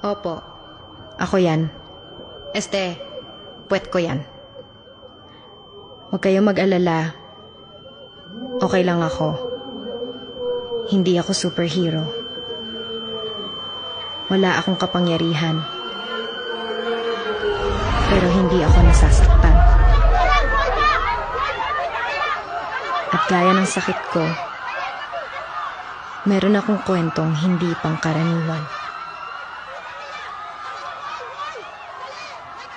Opo, ako yan. Puwet ko yan. Huwag kayong mag-alala. Okay lang ako. Hindi ako superhero. Wala akong kapangyarihan. Pero hindi ako nasasaktan. At gaya ng sakit ko, meron akong kwentong hindi pangkaraniwan.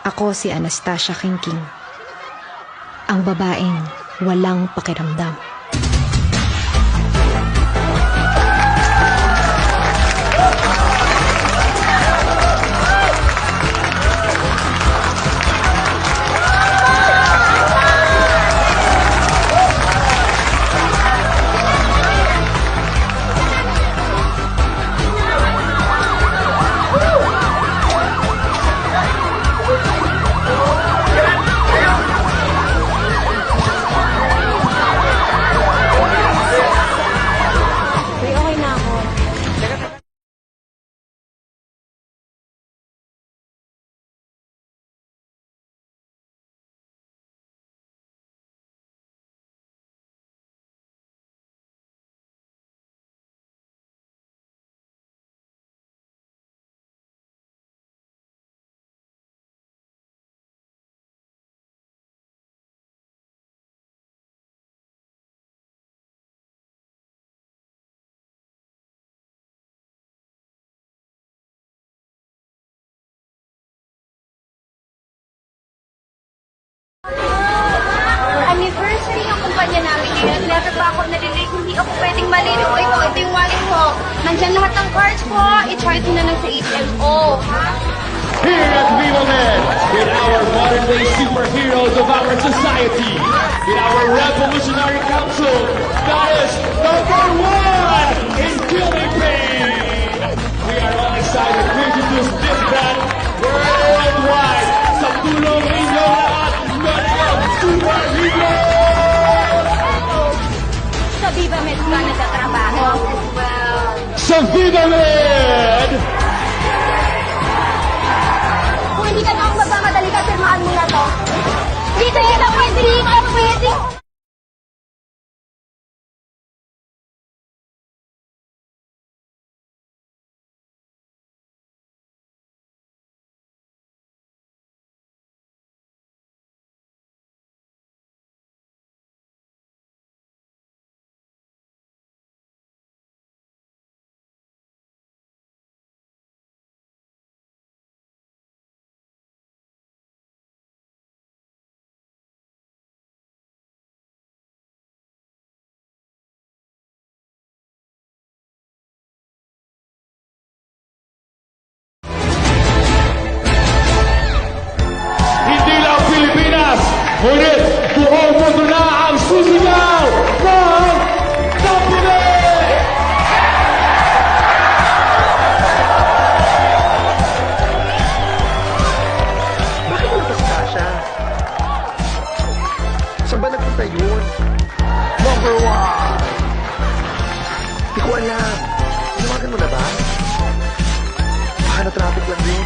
Ako si Anastasia Kingking, ang babaeng walang pakiramdam. Anniversary ang kumpanya namin ngayon. Never pa ako nalilate. Hindi ako pwedeng malito. Ito yung wallet ko. Nandyan lahat ng cards ko. I-charge mo na lang sa HMO. Here at Viva Med, in our modern-day superheroes of our society, in our revolutionary council, that is number one in killing pain. We are all excited to introduce this band worldwide. Sa tulong ninyo lahat, Medical Superheroes! Sa Viva Med ka nagtatrabaho. Sa Viva Med! Kung hindi ka na ako magmamadali ka, firmaan mo na to. Dito yun ang pwede. Dito ang pwede. Hindi lang Pilipinas, ngunit buong mundo na ang susigaw ng Kapune! Bakit nagpasta siya? Saan ba nagpunta yun? Number one! Hindi ko alam. Tinawagan mo na ba? Baka na-traffic lang din.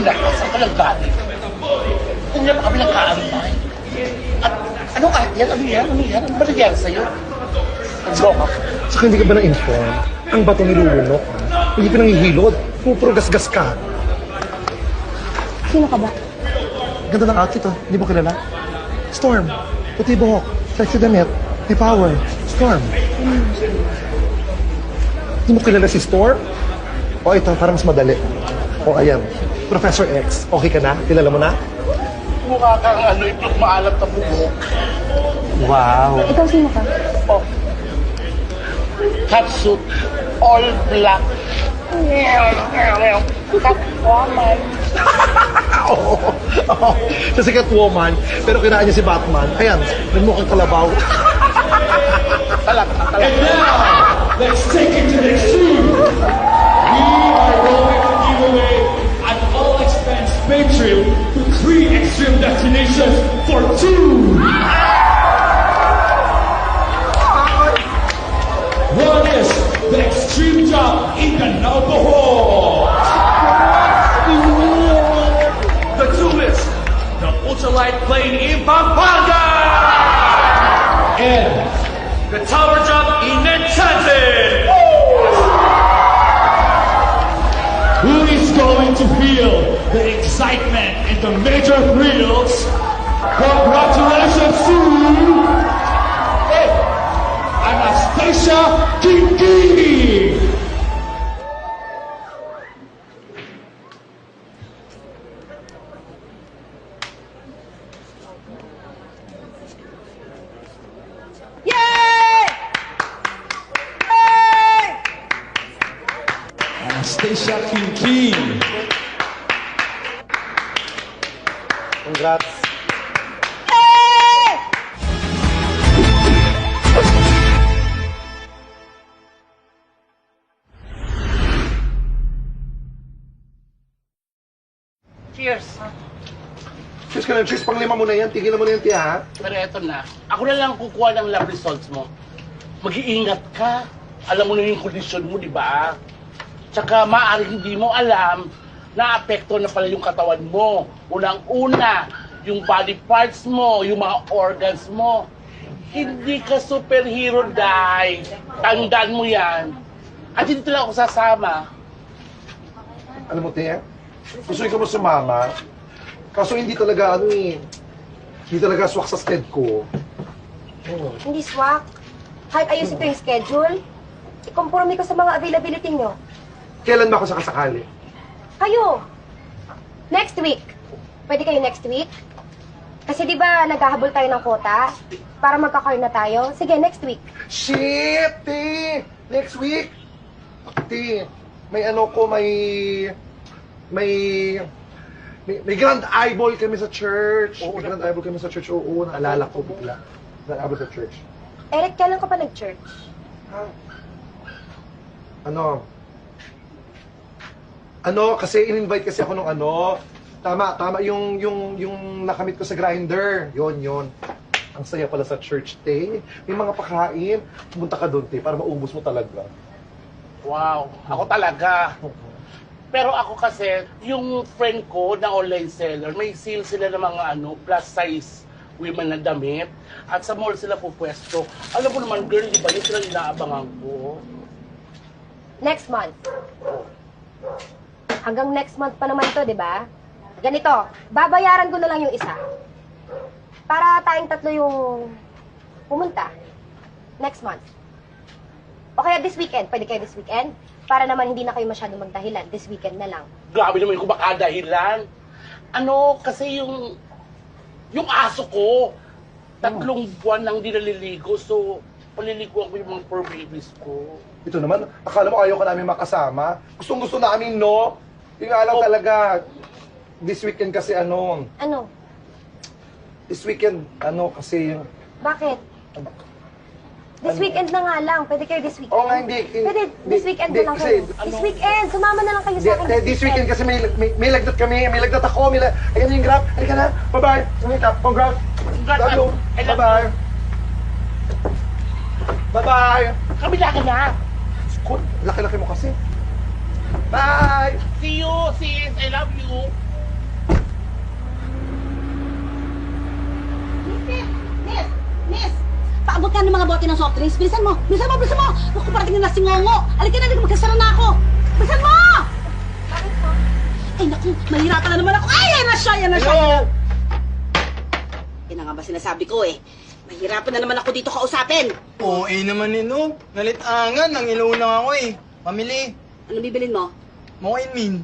Saan ka lang galing? Kung yan kami nagkaantay. At ano kahit yan? Ano yan? Ano yan? Ano ba nangyari sa'yo? Nag-block up. Saka hindi ka ba na-inform? Ang bato nilulunok. Hindi ka nangihilod. Pupuro gasgas ka. Sino ka ba? Ganda ng outfit oh. Hindi mo kilala? Storm. Puti buhok. Sexy damit. May power. Storm. Hindi mo kilala si Storm? O ito, para mas madali. O ayan. Professor X, okay ka na? Kilala mo na? Mukha kang ano, itlog maalat na bubok. Wow. Ikaw sino ka? Oh. Catsuit, all black. Catwoman. Oo. Oo. Siya si Catwoman, pero kinaan niya si Batman. Ayan, nagmukhang kalabaw. Talaga. And now, let's take it to the extreme. We are going to give away an all-expense paid trip to 3 extreme destinations for 2. One is the extreme jump in the Nalbohol. The 2 is the ultralight plane in Pampanga. And the tower jump in Enchanted. Who is going to feel the excitement and the major thrills? Congratulations to Anastasia Kinky! Anastasia Kinky! Congrats. Cheers. Cheers ka na, cheers. Pang-5 mo na yan. Tigilan mo na yan, tiya, ha? Pero eto na, ako na lang kukuha ng lab results mo. Mag-iingat ka. Alam mo na yung kondisyon mo, di ba? Tsaka maaaring hindi mo alam na apekto na pala yung katawan mo. Unang-una, yung body parts mo, yung mga organs mo. Hindi ka superhero, Day. Tandaan mo yan. At hindi lang ako sasama. Alam mo, tiya, gusto ko mo sumama. Kaso hindi talaga, hindi talaga swak sa sked ko. Hindi swak. Kahit ayusin ko yung schedule, ikompromi ko sa mga availability nyo. Kailan ba ako sakasakali? Kayo! Next week. Pwede kayo next week? Kasi di ba naghahabol tayo ng quota? Para magka-car na tayo? Sige, next week. Shit, ti! Next week! Ti, may grand eyeball kami sa church. May grand eyeball kami sa church. Oo, naalala ko bigla. Grand eyeball sa church. Eric, kailan ka pa nag-church? Kasi in-invite kasi ako nung tama, yung nakamit ko sa grinder. Yon. Ang saya pala sa church, te. May mga pakain. Pumunta ka doon, te, para maubos mo talaga. Wow, ako talaga. Pero ako kasi, yung friend ko na online seller, may sale sila ng mga plus size women na damit. At sa mall sila pupwesto. Alam mo naman, girl, di ba yun sila inaabangan ko? Next month. Hanggang next month pa naman to, di ba? Ganito, babayaran ko na lang yung isa. Para tayong tatlo yung pumunta. Next month. O kaya this weekend. Pwede kayo this weekend? Para naman hindi na kayo masyado magdahilan. This weekend na lang. Grabe naman kung baka dahilan. Kasi yung aso ko, 3 buwan nang di naliligo. So, paliliguan ko yung mga fur babies ko. Ito naman, akala mo ayaw ka namin makasama? Gustong-gusto namin, no? Yung nga lang talaga, this weekend kasi Ano? This weekend, kasi Bakit? This weekend na nga lang. Pwede kayo this weekend? Oo nga, hindi. Pwede this weekend na lang kasi- kayo. This weekend! Sumama na lang kayo sa akin This weekend kasi may lagnat kami, may lagnat ako, ayan yung grab. Halika na, bye-bye. Halika, congrats. Love you. I love Bye-bye. Bye-bye. Kabila ka na! Good, laki-laki mo kasi. Bye! See you, sis! I love you! Miss! Paabot ka ng mga bote ng soft drinks. Bilisan mo! Bilisan mo! Bilisan mo! Naku, parating na si Ngongo! Halika na, magkasara na ako! Bilisan mo! Bakit po? Ay, naku, mahirapan na naman ako. Ay, yan na siya! Yan na siya! Hello! Yan na nga ba sinasabi ko eh. Mahirapan na naman ako dito kausapin. Oo, naman no. Nalit-angan, ang inuuna ako eh. Pamili. Ano bibilin mo? Mokain min.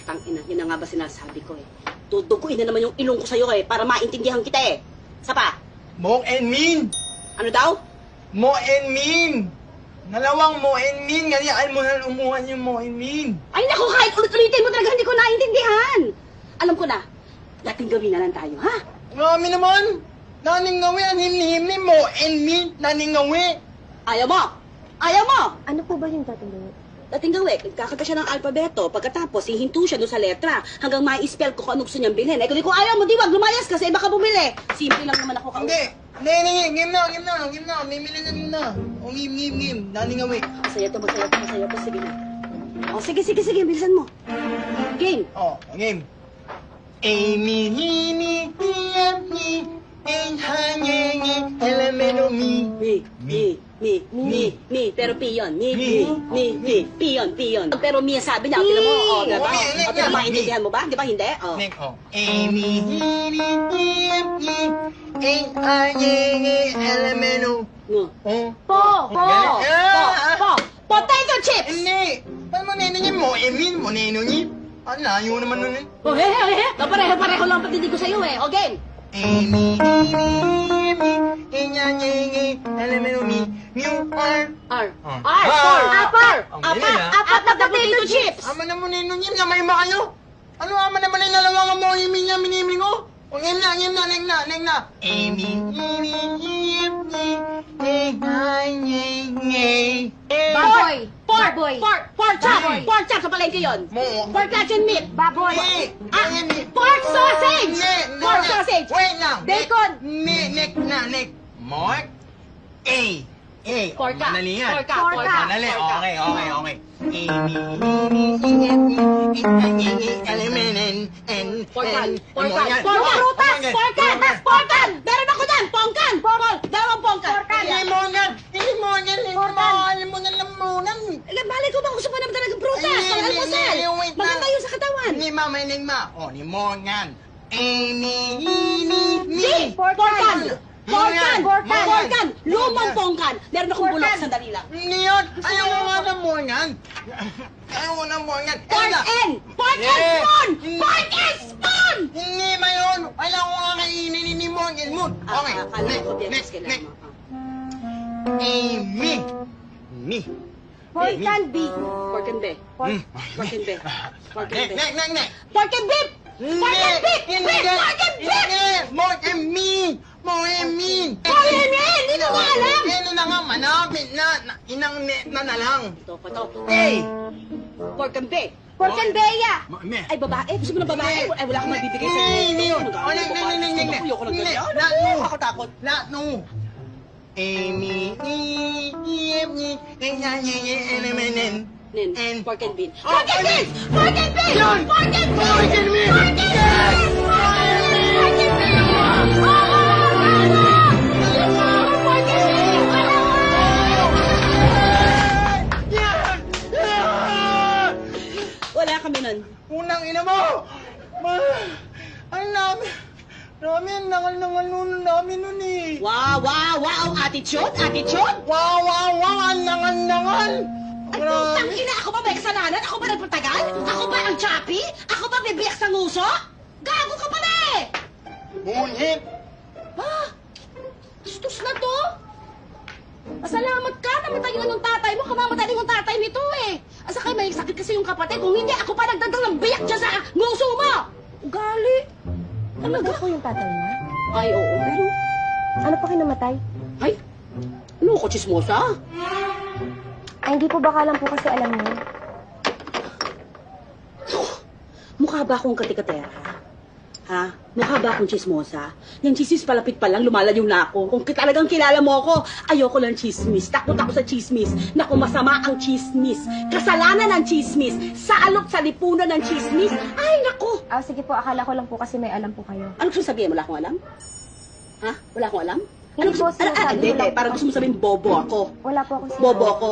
Tangina, yun na nga ba sinasabi ko eh. Duduguin na naman yung ilong ko sa'yo eh, para maintindihan kita eh. Isa pa, Mo and Min! ano daw? Mo and Min! Nalawang Mo and Min! Ngayaan mo na umuhan yung Mo and Min! Ay naku, kahit ulit-ulitin mo talaga, hindi ko naintindihan. Alam ko na, dating gawin na lang tayo, ha? Marami naman! Naningawi ang himni-himni Mo and Min! Naningawi! Ayaw mo! Ayaw mo! Ano po ba yung tatanungin? Dating gawin, nagkakanta siya ng alpabeto. Pagkatapos, hihinto siya doon sa letra hanggang ma-spell ko kung anong gusto niyang bilhin. Eh, kung ayaw mo, di wag lumayas kasi baka bumili. Simple lang naman ako. Hindi! Hindi, game na! Mimili na game na! O game. Naningawi. Masaya to. Sige na. O, sige, bilisan mo. Game. Oh, game. Amy, hini, tiyami, en, hanyenge, elemento, mi. Mi. Pero piyon. Mi. Piyon. Pero mi ang sabi niya. Tira mo, o, diba? O, tira maintindihan mo ba? Di ba hindi? O. Nick, oh. Amy, hini, tiyami, en, hanyenge, elemento. No. Oh. Po. Ah! Potato chips! Hindi! Paano mo ninyo mo? Emin mo ninyo? Ang layo naman nun eh. Oh, he. Pareho lang patinig ko sa'yo eh. O, game. Amy, inyanyenge, elemento, mi, mu, R. R. Apar! Apat na potato chips! Ama na mo ninyo na may makayo. Ano ama naman ay nalawa mo Amy niya miniming ko? O game na. Amy, inyanyenge, Baboy! Pork chop sa palengke yun. Mo. Pork luncheon meat. Baboy! Pork sausage! Pork sausage! Wait lang! Bacon! Nick. Mark. A. Porka. Madali yan. Porka. Madali. Okay. Porkan. Porkan. Porkan! Meron ako dyan! Pongkan! Dalawang pongkan! Hindi mo alam mo na lamunan. Balik ko ba gusto mo naman talagang prutas? Pang almusal! Wait na. Maganda yun sa katawan! Ni Mama Enigma. O, ni Morgan. Porkan! Lumang pongkan! Meron akong bulok, sandali lang. Hindi yun. Ayaw ko nga ng Morgan. Pork and spoon! Pork and spoon! Hindi ba yun? Ayaw ko nga kainin ni Morgan mo. Okay. Akala ko Next. kailangan mo. Amy. Pork and beef. Pork and beef. Pork and beef. Pork and beef. Next. Pork and beef! Pork and beef! Pork and beef! More and mean! Hindi ko nga alam! Ano na nga, manapit na. Inang net na lang. Ito. Hey! Pork and beef. Pork and beya. Ay, babae? Gusto mo ng babae? Ay, wala akong mabibigay sa inyo. Hindi yun. Ayoko ng ganyan. Nakakatakot. Lahat no. Amy, Nin, pork and beef. Oh, Pork and beef! Pork and beef! Yun! Pork and beef! Pork and beef! Pork and beef! Yes! Pork and beef! Pork and beef! Wala kami nun. Unang ina mo! Ang namin, nangal namin nun eh. Wow! Attitude? Wow, ang nangal. Ay, putang ina! Ako ba may kasalanan? Ako ba nagpatagal? Ako ba ang choppy? Ako ba bibiyak sa nguso? Gago ka pala eh! Ngunit, Bastos na to! Pasalamat ka! Namatay na ng tatay mo! Kamamatay din yung tatay nito eh! Asa kayo may sakit kasi yung kapatid? Kung hindi, ako pa nagdadal ng biyak dyan sa nguso mo! Ugali! Talaga po yung tatay niya? Ay, oo, pero... Ano pa kinamatay? Ay! Ano ko, chismosa? Ay, hindi po baka lang po kasi alam niyo. Mukha ba akong katikatera? Ha? Mukha ba akong chismosa? Yung chismis palapit pa lang, lumalayo na ako. Kung talagang kilala mo ako, ayoko ng chismis. Takot ako sa chismis. Naku, masama ang chismis. Kasalanan ng chismis. Salot sa lipunan ng chismis. Ay, naku! Sige po, akala ko lang po kasi may alam po kayo. Ano gusto mo sabihin? Wala akong alam? Ha? Wala akong alam? Hindi gusto po, sinasabi ko lang po. Parang gusto mo sabihin, bobo ako. Wala po akong Bobo ako.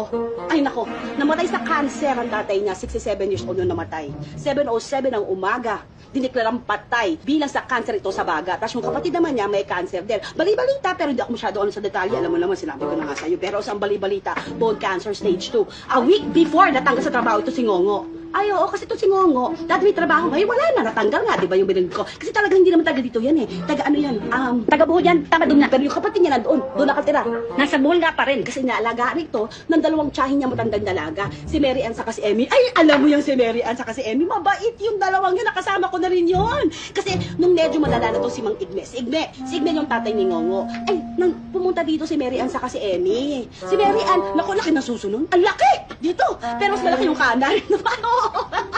Ay nako, namatay sa cancer ang tatay niya, 67 years old nung namatay. 7:07 ng umaga, diniklarang patay bilang sa cancer ito sa baga. Tapos yung kapatid naman niya may cancer din. Bali-balita, pero hindi ako masyado sa detalye. Alam mo naman, sinabi ko na nga sa'yo. Pero sa bali-balita, bone cancer stage 2. A week before, natanggal sa trabaho ito si Ngongo. Ay, oo, kasi ito si Ngongo. Dati may trabaho ngayon, wala na, natanggal nga, di ba yung binag ko? Kasi talagang hindi naman taga dito yan eh. Taga ano yan, taga Bohol yan, tama doon na. Pero yung kapatid niya nandoon, doon nakatira. Nasa Bohol nga pa rin. Kasi naalagaan ito ng dalawang tsahin niya matandang dalaga. Si Mary Ann saka si Emmy. Ay, alam mo yung si Mary Ann saka si Emmy, mabait yung dalawang yun, nakasama ko na rin yun. Kasi nung medyo malala na to si Mang Igme, si Igme yung tatay ni Ngongo. Ay, nang pumunta dito si Mary Ann saka si Emmy. Si Mary Ann, naku, laki ng susunod. Ang laki! Dito! Pero mas malaki yung kanan.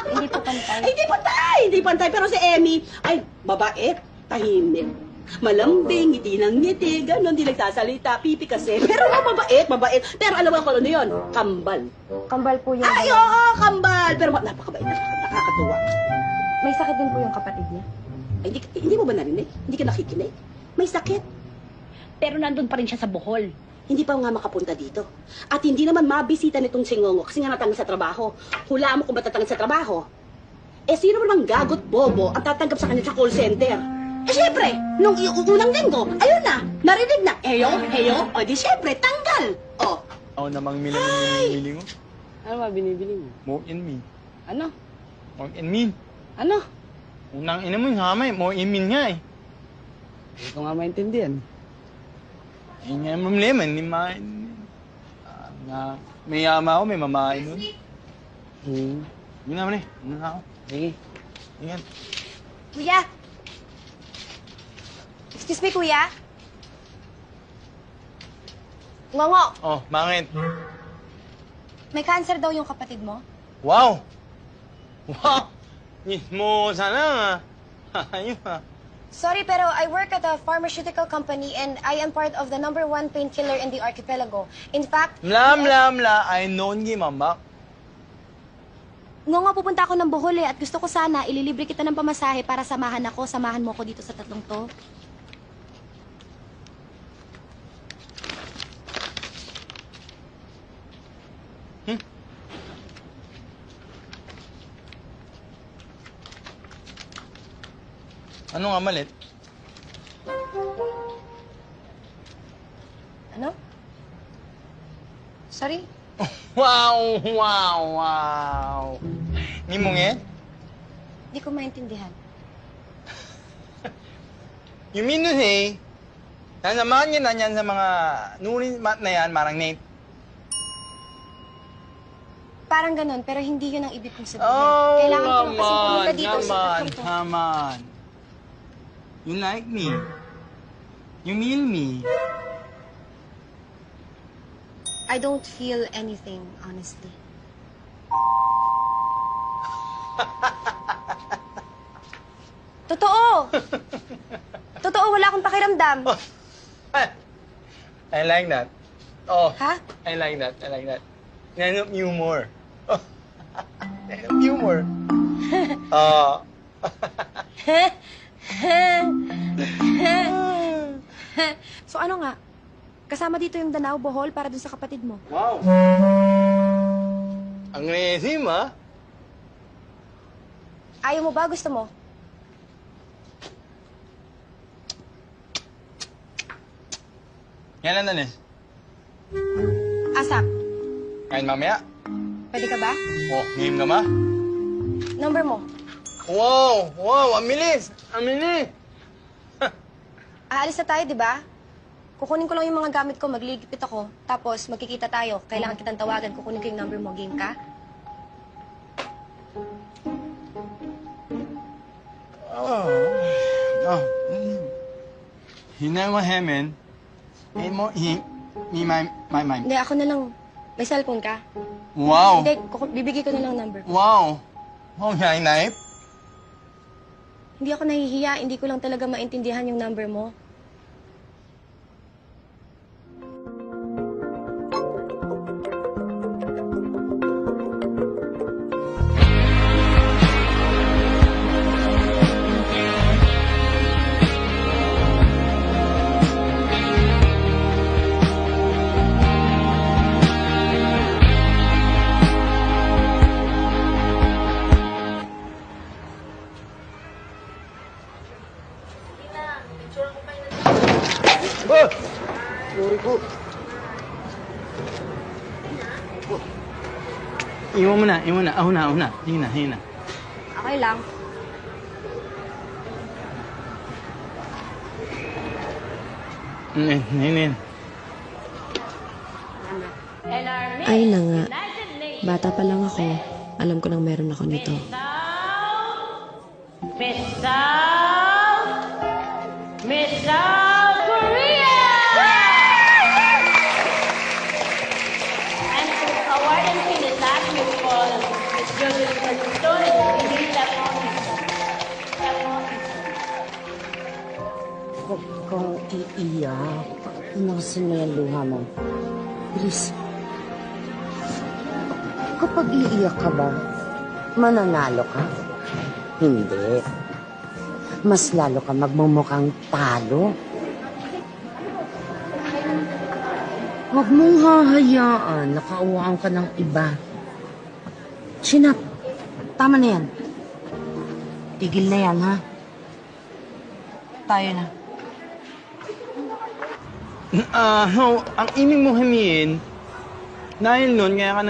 Hindi po pantay. Ay, hindi pantay. Pero si Emmy, ay, mabait, tahimik. Malambing, ngiti ng ngiti, gano'n, di nagsasalita, pipi kasi. Pero mabait. Pero alam mo ako ano yun? Kambal. Kambal po yung... Ay, oo, kambal. Pero napakabait, nakakatuwa. May sakit din po yung kapatid niya. Ay, hindi mo ba narinig? Hindi ka nakikinig? May sakit. Pero nandun pa rin siya sa Bohol. Hindi pa nga makapunta dito. At hindi naman mabisita nitong si Ngongo kasi nga natanggal sa trabaho. Hulaan mo kung ba't tatanggal sa trabaho. Eh, sino naman gagot bobo ang tatanggap sa kanya sa call center? Eh, syempre, nung unang linggo, ayun na, narinig na, heyo, o di syempre, tanggal. O, Ako namang mili mo. Ano ba binibili mo? More in me. Ano? More in me. Ano? Unang ina mo yung hamay, more in me nga eh. Hindi ko nga maintindihan. Yun nga yung problema, hindi may yama ako, may mamain nun. Yun naman eh, yun na ako. Sige. Ingat. Kuya! Excuse me, kuya? Ngongo, Oh, bakit? may cancer daw yung kapatid mo? Wow! Wow! Mismo sana ayun ha. Sorry, pero I work at a pharmaceutical company and I am part of the #1 painkiller in the archipelago. In fact... Mla, I don't give a fuck. Ngongo, pupunta ako ng Bohol at gusto ko sana ililibre kita ng pamasahe para samahan mo ako dito sa tatlong to. Ano nga malit? Ano? Sorry? Wow! Ni mo nga? Di ko maintindihan. You mean to say, nasamahan niya na yan sa mga nurin mat na yan, marang Nate. Parang ganun, pero hindi yun ang ibig kong sabihin. Oh, Kailangan ko lang kasi pumunta dito sa tatlong to. come on. You like me. You mean me. I don't feel anything, honestly. Totoo! Totoo, wala akong pakiramdam. I like that. Oh, Ha? I like that. Kind of humor. Kind of humor. Oh. So ano nga? Kasama dito yung Danao, Bohol para dun sa kapatid mo. Wow. Ang resim, ha? Ayaw mo ba? Gusto mo? Yan ang danis. Asap, Kain mamaya. pwede ka ba? Oh, game ka ma? Number mo. Wow, ang bilis. Aalis na tayo, di ba? Kukunin ko lang yung mga gamit ko, magligipit ako. Tapos, magkikita tayo. Kailangan kitang tawagan. Kukunin ko yung number mo. Game ka? Hinay mo hemen. My. Hindi, ako na lang. May cellphone ka? Wow. Hindi, bibigay ko na lang number ko. Wow. Oh, hinay. Hindi ako nahihiya. Hindi ko lang talaga maintindihan yung number mo. Sorry po. Iwan mo na. Ako na. Hina. Okay lang. Hinin. Ay na nga. Bata pa lang ako. Alam ko nang meron ako nito. Miss South Korea! And to award and finish last Miss Paul, Miss Joseph Saluton, Bigil Huwag kang iiyak. Inasin mo yung luha mo. Please. Kapag iiyak ka ba, mananalo ka? Hindi. Mas lalo ka magmumukhang talo. Huwag mong hahayaan. Nakauwaan ka ng iba. Sinap, tama na yan. Tigil na yan, ha? Tayo na. Ang ibig mo hamiin, dahil nun, kaya ka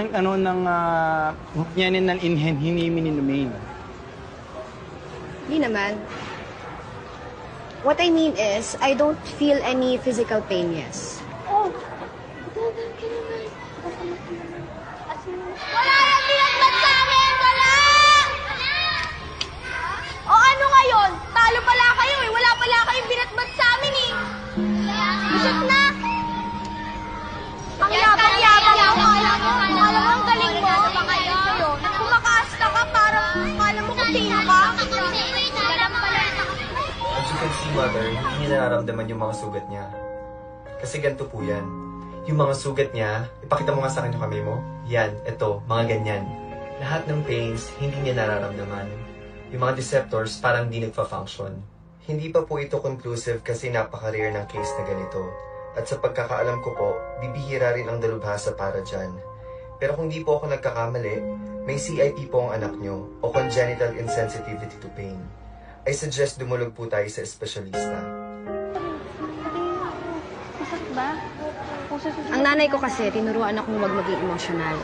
yan ng inhen, hinimininumin. Hindi naman. What I mean is, I don't feel any physical pain, yes. Wala nang pinagbat sa amin! Wala! O ano ngayon? Talo pala kayo eh. Wala pala kayong binatbat sa amin eh. Bisit na! Ang yabang-yabang mo. Alam mo, ang galing mo. Kumakasta ka parang kala mo kung sino ka. Galang pala. As you can see, Mother, hindi niya nararamdaman yung mga sugat niya. Kasi ganito po yan. Yung mga sugat niya, ipakita mo nga sa akin yung kamay mo. Yan, eto, mga ganyan. Lahat ng pains, hindi niya nararamdaman. Yung mga deceptors, parang di nagpa-function. Hindi pa po ito conclusive kasi napaka-rare ng case na ganito. At sa pagkakaalam ko po, bibihira rin ang dalubhasa para dyan. Pero kung di po ako nagkakamali, may CIP po ang anak nyo o congenital insensitivity to pain. I suggest dumulog po tayo sa espesyalista. Ang nanay ko kasi, tinuruan akong huwag maging emosyonal.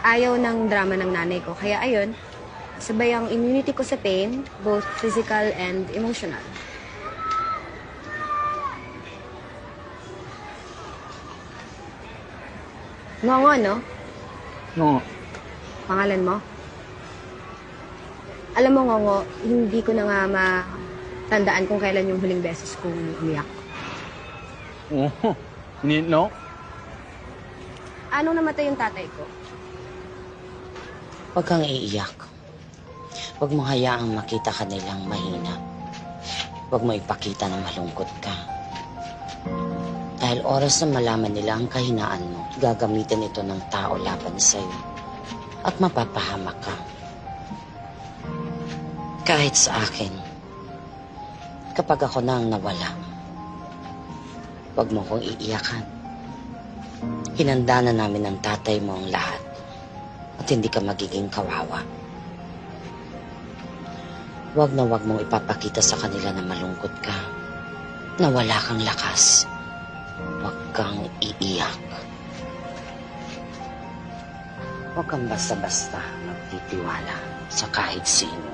Ayaw ng drama ng nanay ko. Kaya ayun, sabay ang immunity ko sa pain, both physical and emotional. Ngongo, no? No. Pangalan mo? Alam mo, Ngongo, hindi ko na nga matandaan kung kailan yung huling beses kong umiyak. No? Anong namatay yung tatay ko? Huwag kang iiyak. Huwag mo hayaang makita ka nilang mahina. Huwag mo ipakita na malungkot ka. Dahil oras na malaman nila ang kahinaan mo, gagamitin ito ng tao laban sa'yo. At mapapahamak ka. Kahit sa akin, kapag ako na ang nawala, huwag mo kong iiyakan. Hinanda na namin ng tatay mo ang lahat at hindi ka magiging kawawa. Huwag na huwag mong ipapakita sa kanila na malungkot ka, na wala kang lakas. Huwag kang iiyak. Huwag kang basta-basta magtitiwala sa kahit sino.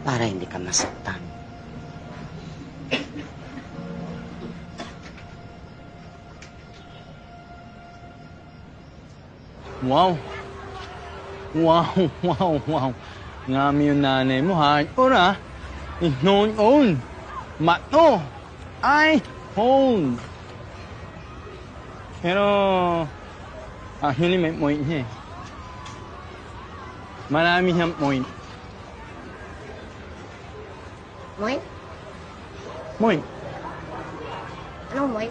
Para hindi ka masaktan. Wow. Ngami yung nanay mo, ha? Ora, noon. Mato. Ay, hon. Pero, actually may point niya eh. Marami siyang point. Moy? Point. Anong Moy?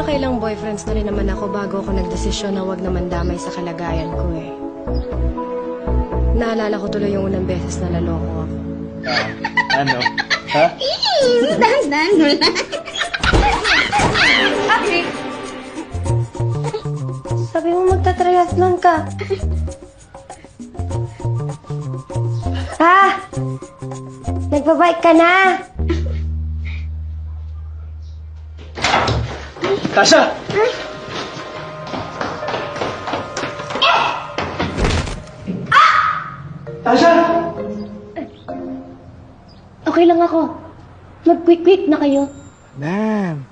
nakailang boyfriends na rin naman ako bago ako nagdesisyon na wag naman damay sa kalagayan ko eh. Naalala ko tuloy yung unang beses na naloko ako. Ano? Ha? Sabi mo magta-triathlon ka. Ha? Nagbabike ka na? Tasha! Tasha! Okay lang ako. Mag-quick-quick na kayo. Damn.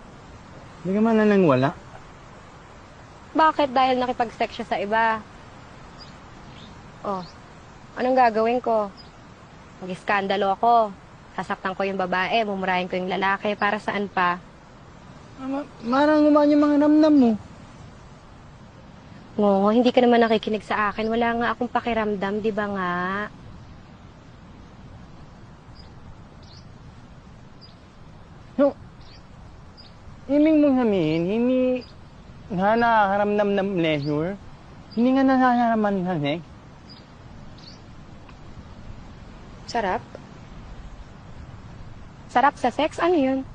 Hindi ka man na nang wala. Bakit? Dahil nakipag-sex siya sa iba. Oh, anong gagawin ko? Mag-iskandalo ako. Sasaktan ko yung babae, mumurahin ko yung lalaki. Para saan pa? Marang naman yung mga namnam mo. Oo, hindi ka naman nakikinig sa akin. Wala nga akong pakiramdam, di ba nga? No. Himing mong sabihin, hindi nga nakakaramdam ng pleasure. Hindi nga nakakaraman ng sex. Sarap? Sarap sa sex? Ano yun?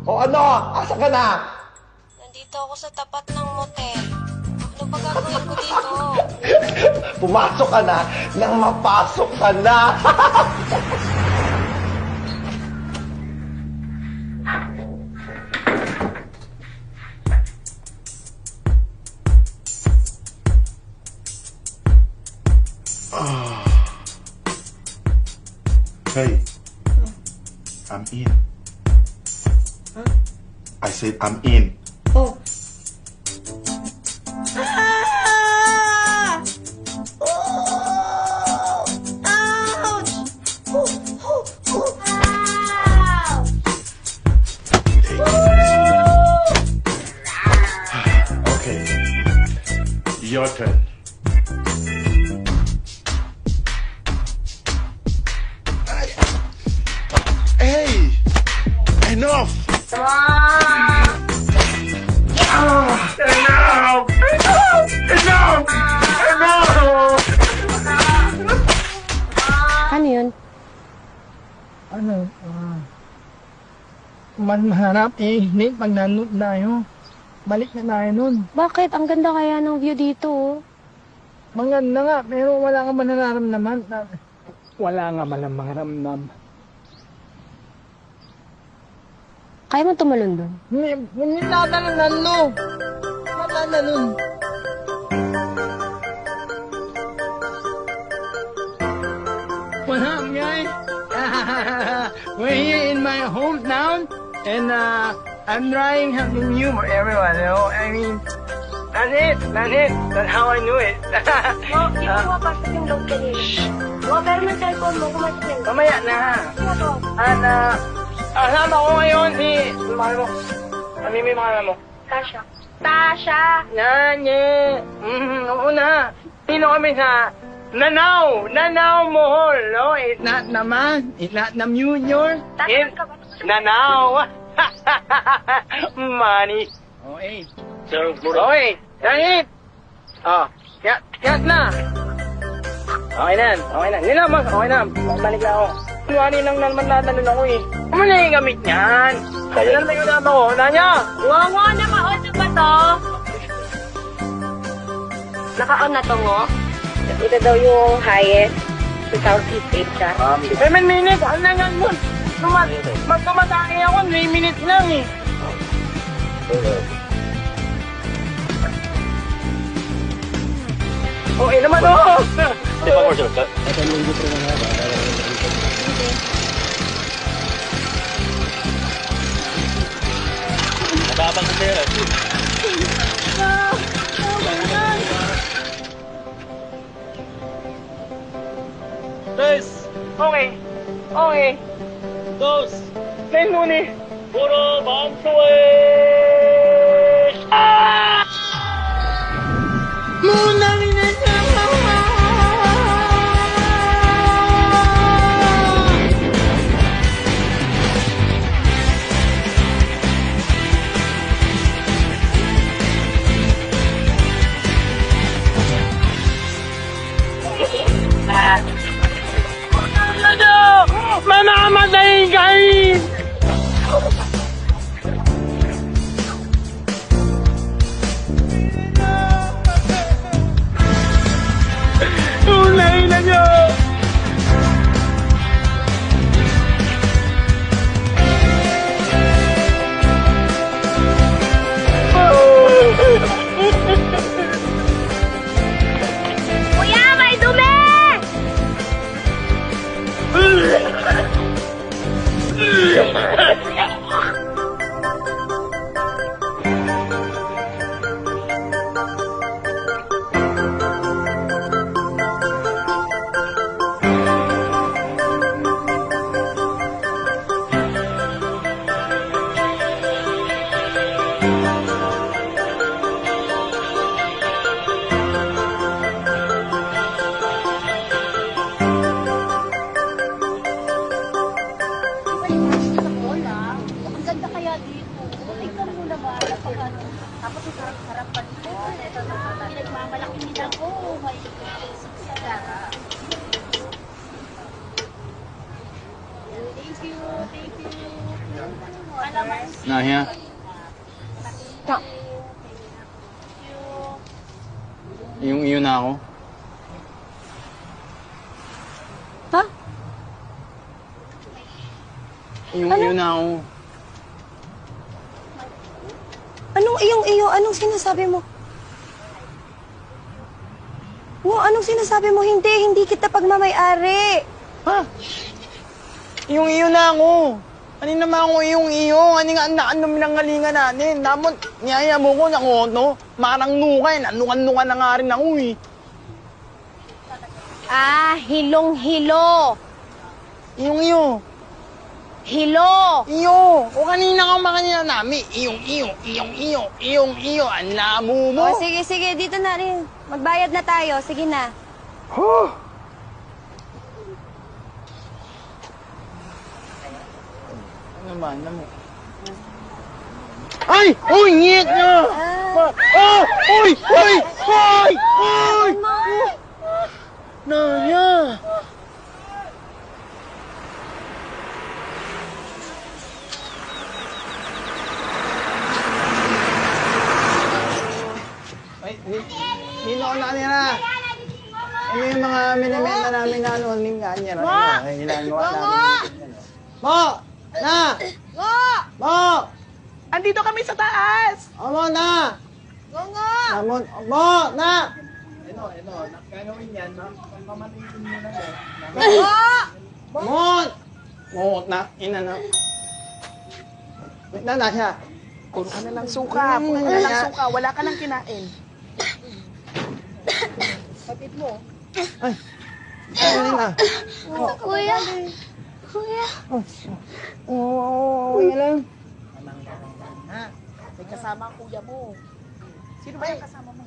O ano? Asa ka na? Nandito ako sa tapat ng motel. Ano ba gagawin ko dito? Pumasok ka na nang mapasok ka na. Hey, I'm in. I said I'm in. Oh. Okay, your turn. Hey, enough! Ano yun? Ano? Manharap eh. Hindi, pag nanood tayo. Balik na tayo nun. Bakit? Ang ganda kaya ng view dito, oh. Maganda nga, pero wala ka man nararamdaman. Wala nga man ang maramdam. Kaya mo tumalon doon? Hindi natalanan, no. Natalanan. What's up, guys? We're here in my hometown, and I'm trying something new for everyone, you know? I mean, that's it. That's how I knew it. Oh, hindi mo mapasok yung log kanina. Oh, pero may cellphone mo, kumasin. Mamaya na. Kasama ko ngayon si... Mahal mo. Ano yung mahal mo? Tasha. Tasha! Nanye! Oo na. Sino kami sa... Nanaw! Nanaw Mohol, no? It's not naman. It's not Namunyor. It's Nanaw. Money. Okay. Okay. Dahit. Oh. Yat na. Okay na. Hindi na, mas. Okay na. Balik na ako. Tuwani lang naman natanong ako eh. Ano na yung gamit niyan? Kaya lang tayo naman ako. Nanya! Wawa na ma-on na ba to? Naka-on na to mo? Ito daw yung highest sa Southeast Asia. 7 minutes. Ano na nga nun? Magtumatake ako. 3 minutes lang eh. Okay naman oh! Di ba more shortcut? Nababang sa sir. Tres! Okay. Okay. Dos! Ngayon nun eh. Puro Bansuet! Ah! Munang inasama! mamamatayin kayo! Unahin na nyo! Kuya, may dumi! Ang ganda kaya dito. Tingnan mo naman. Tapos yung harap-harapan ko. Pinagmamalaki nila ko. May sarap. Thank you. Thank you. Alaman. Nahya? Yung na ako? Ha? Yung na ako. Anong iyong-iyo? Anong sinasabi mo? Anong sinasabi mo? Hindi kita pagmamay-ari. Ha? Iyong-iyo na ako. Ano naman ako iyong-iyo? Ano nga ano minangalingan natin? Namon, niyaya mo ko ng no? Marang nukay. Nanukan-nukan na nga rin ako eh. Hilong-hilo. Iyong-iyo. Hilo. Iyo. O kanina ka makanina namin. Iyong-iyo. Ang lamo mo. Sige. Dito na rin. Magbayad na tayo. Sige na. Huh? Ano ba? Ay! Uy! Ngit nyo! Uy! Nanya! Ay, dito ko nakatira. Ano yung mga minimenta namin na ano, yung ganyan. Ay, ginagawa namin. Mo! Na! Mo! Andito kami sa taas! Mo na! Gongo! Mo na! Gagawin yan, pamatingin mo na Mo na! Ina na. Wait na siya. Puro ka na lang suka. Wala ka nang kinain. Kapit mo. Ay! Ano na? Kuya. Okay lang. Ha? May kasama ang kuya mo. Sino ba yung kasama mo?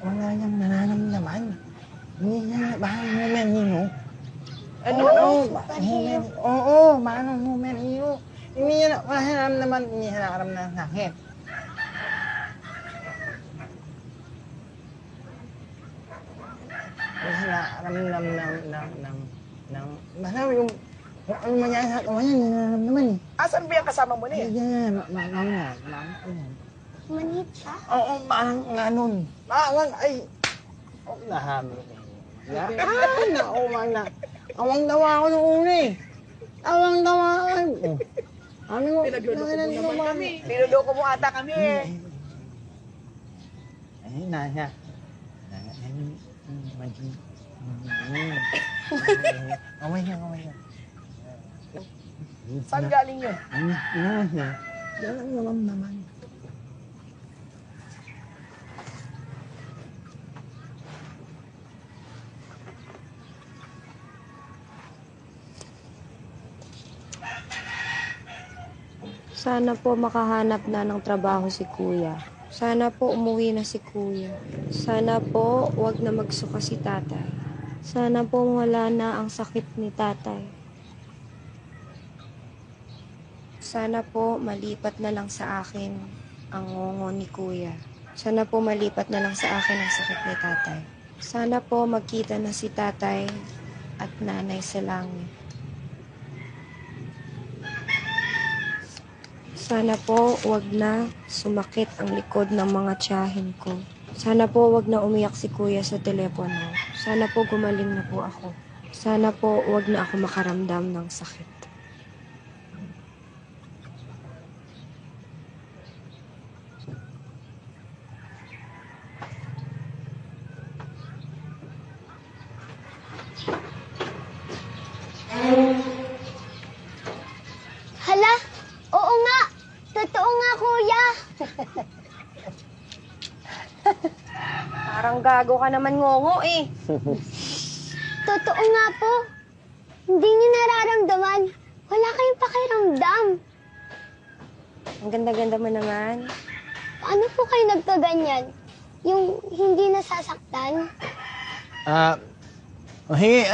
Wala niyang nararamdaman. Hindi niya bahang moment niyo. Ano? Oo, bahang moment niyo. Hindi niya wala siya nararamdaman. Hindi siya nakaramdaman sa akin. Wala siya nakaramdaman ng basta yung ano mangyari sa katawan niya, hindi nararamdaman eh. Asan ba yung kasama mo niya? Manit siya? Oo, parang ganun. Parang, ay, nahamil ko. Ay, naumang na. Awang-dawa ako nung una eh. Awang-dawa ako. Ano mo? Pinagluloko mo naman kami. Niloloko mo ata kami eh. Ay, nasa. Kamay niya. Saan galing yun? Nasa. Yan naman. Sana po makahanap na ng trabaho si Kuya. Sana po umuwi na si Kuya. Sana po wag na magsuka si Tatay. Sana po wala na ang sakit ni Tatay. Sana po malipat na lang sa akin ang ngongo ni Kuya. Sana po malipat na lang sa akin ang sakit ni tatay. Sana po magkita na si tatay at nanay sa langit. Sana po wag na sumakit ang likod ng mga tiyahin ko. Sana po wag na umiyak si kuya sa telepono. Sana po gumaling na po ako. Sana po wag na ako makaramdam ng sakit. Hala, oo nga. Totoo nga, kuya. Parang gago ka naman, ngongo eh. Totoo nga po. Hindi niyo nararamdaman. Wala kayong pakiramdam. Ang ganda-ganda mo naman. Paano po kayo nagkaganyan? Yung hindi nasasaktan? Hingi,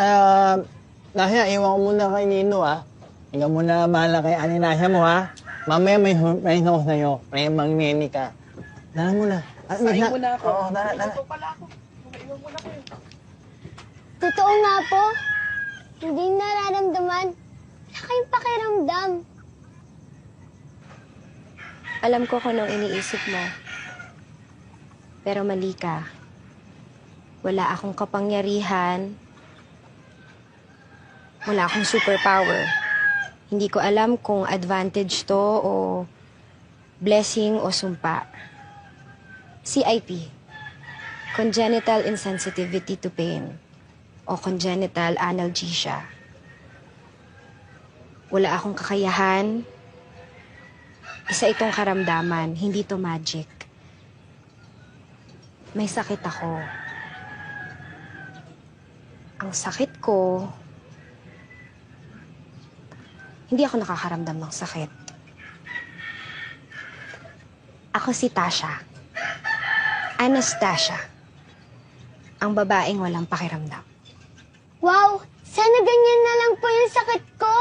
Nasya, iwan ko muna kay Nino, ha? Ikaw muna bahala kay Ani Nasya mo, ha? Mamaya may house sa'yo. May magneni ka. Dala mo na. Saing muna ako. Oo, dala. Totoo nga po. Hindi nararamdaman. Wala kayong pakiramdam. Alam ko kung anong iniisip mo. Pero mali ka. Wala akong kapangyarihan. Wala akong superpower. Hindi ko alam kung advantage to o blessing o sumpa. CIP. Congenital insensitivity to pain. O congenital analgesia. Wala akong kakayahan. Isa itong karamdaman, hindi to magic. May sakit ako. Ang sakit ko, hindi ako nakakaramdam ng sakit. Ako si Tasha. Anastasia. Ang babaeng walang pakiramdam. Wow! Sana ganyan na lang po yung sakit ko.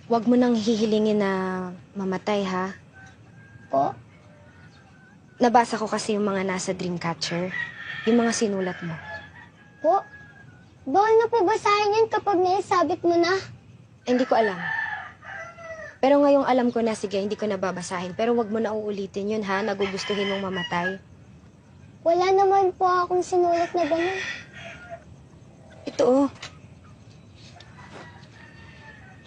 Huwag mo nang hihilingin na mamatay, ha? Po? Nabasa ko kasi yung mga nasa Dreamcatcher. Yung mga sinulat mo. Po? Bawal na po basahin yan kapag naisabit mo na. Hindi ko alam. Pero ngayong alam ko na, sige, hindi ko na babasahin. Pero wag mo na uulitin yun, ha? Nagugustuhin mong mamatay. Wala naman po akong sinulat na gano'n. Ito, oh.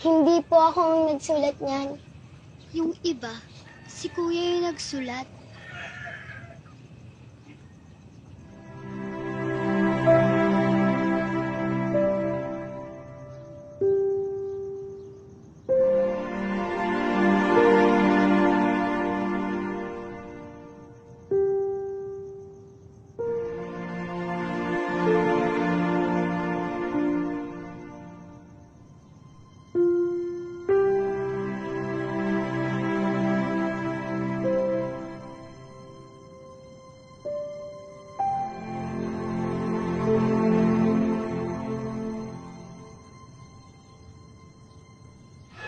Hindi po ako ang nagsulat niyan. Yung iba, si Kuya yung nagsulat.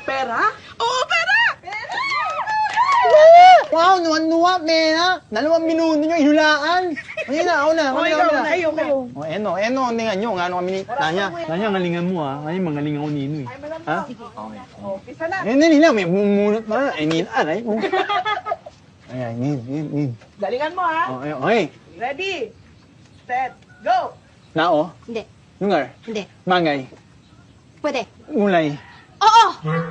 Pera? Oo, pera! Wow, nuwan-nuwa, pera. 2 minuto nyo, inulaan. Ayun na, ako na. Kayo. O, eno, tingnan nyo. Nga, kami ni Tanya. Tanya, ngalingan mo, ha? Ay, magaling ako nino, eh. Ha? Pisa na. Eh, nila, may bumunot pa. Ay, nila, aray. Ay, nin. Galingan mo, ha? Okay. Ready, set, go! Nao, Hindi. lungar, Hindi. mangay, Pwede. ngulay, Oo!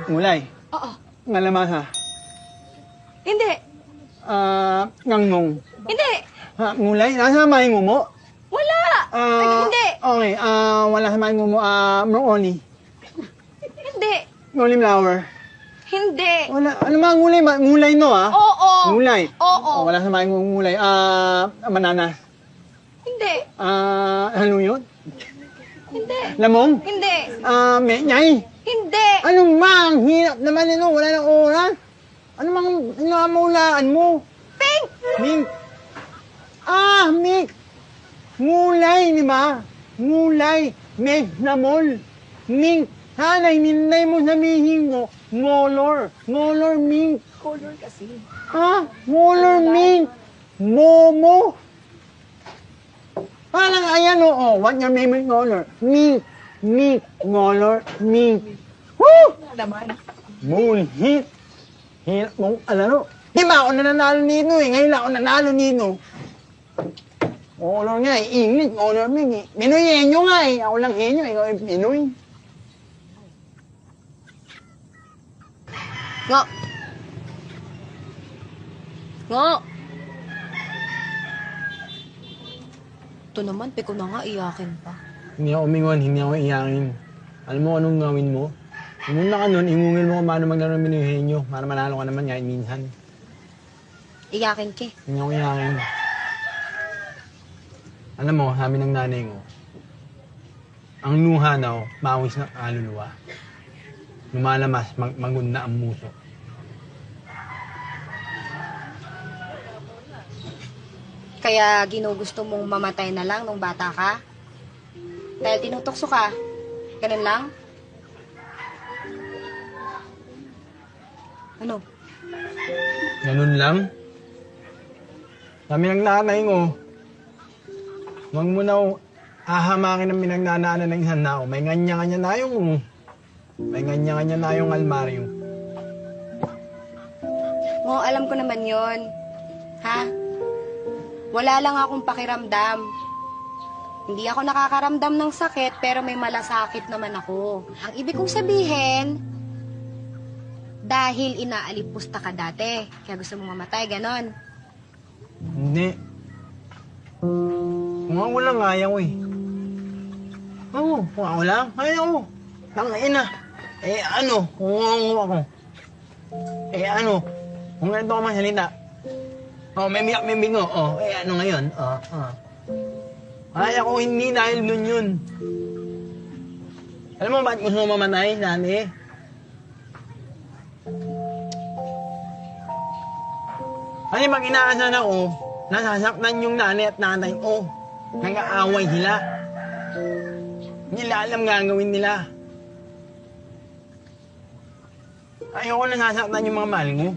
ngulay, Oo. ngalamasa, Hindi. ngangnong. Hindi. Ha, ngulay, nasa may ngumo? Wala. Hindi. Okay, wala sa may ngumo, broccoli, Hindi. cauliflower. Hindi. Wala, ano mga ngulay? Ngulay no, ha? Oo. Ngulay. Oo. Wala sa may ngulay, mananas, Hindi. haluyot, Hindi. lamong, Hindi. menyay. Hindi. Ano mang hirap naman nito, wala nang oras. Ano mang inamaulaan mo? Pink. Mink. Mink. Ngulay, di ba? Ngulay. Megnamol. Mink. Sana hinintay mo sabihin ko, ngolor. Ngolor, mink. color kasi. Ha? Color mint. Momo. Parang ayan oo. What your favorite color? Mint. Mint. Color. Mint. Woo! Naman. Moon hit. Hirap mong alaro. Di ba ako nananalo nito eh. Ngayon lang ako nanalo nito. Color nga eh. English. Color mint eh. Pinoyenyo nga eh. Ako lang henyo. Ikaw eh Pinoy. Ngo. Ngo. Ito naman, piko na nga, iyakin pa. Hindi ako umingon. Hindi ako iyakin. Alam mo anong gawin mo? Muna ka nun, imungil mo kung paano maglaro ng Pinoyenyo. Para manalo ka naman kahit minsan. Iyakin ka. Hindi ako iyakin. Alam mo, sabi ng nanay ko, ang luha daw, mawis ng kaluluwa. Lumalamas, magunda ang muso. Kaya ginugusto mong mamatay na lang nung bata ka? Dahil tinutokso ka? Ganun lang? Ano? Ganun lang? Sabi ng nanay ko, huwag mo na ahamakin ang pinagnanaanan ng isang tao. May nganya-nganya na yung may nganya-nganya na yung almaryo. Oo, alam ko naman yon. Ha? Wala lang akong pakiramdam. Hindi ako nakakaramdam ng sakit, pero may malasakit naman ako. Ang ibig kong sabihin, dahil inaalipusta ka dati, kaya gusto mong mamatay, ganon. Hindi. Kung ako lang, ayaw eh. Oo, kung ako lang, ayaw. Tangina. Eh ano, kung ako. Eh ano, kung ganito ako masalita. Oh, may miyak, may bingo. Oh, eh ano ngayon? Ayaw ko hindi dahil nun yun. Alam mo ba't gusto mo mamatay, Nani? Kasi pag inaasahan ako, nasasaktan yung nanay at nanay ko. Nag-aaway sila. Hindi nila alam gagawin nila. Ayoko nasasaktan yung mga mahal ko.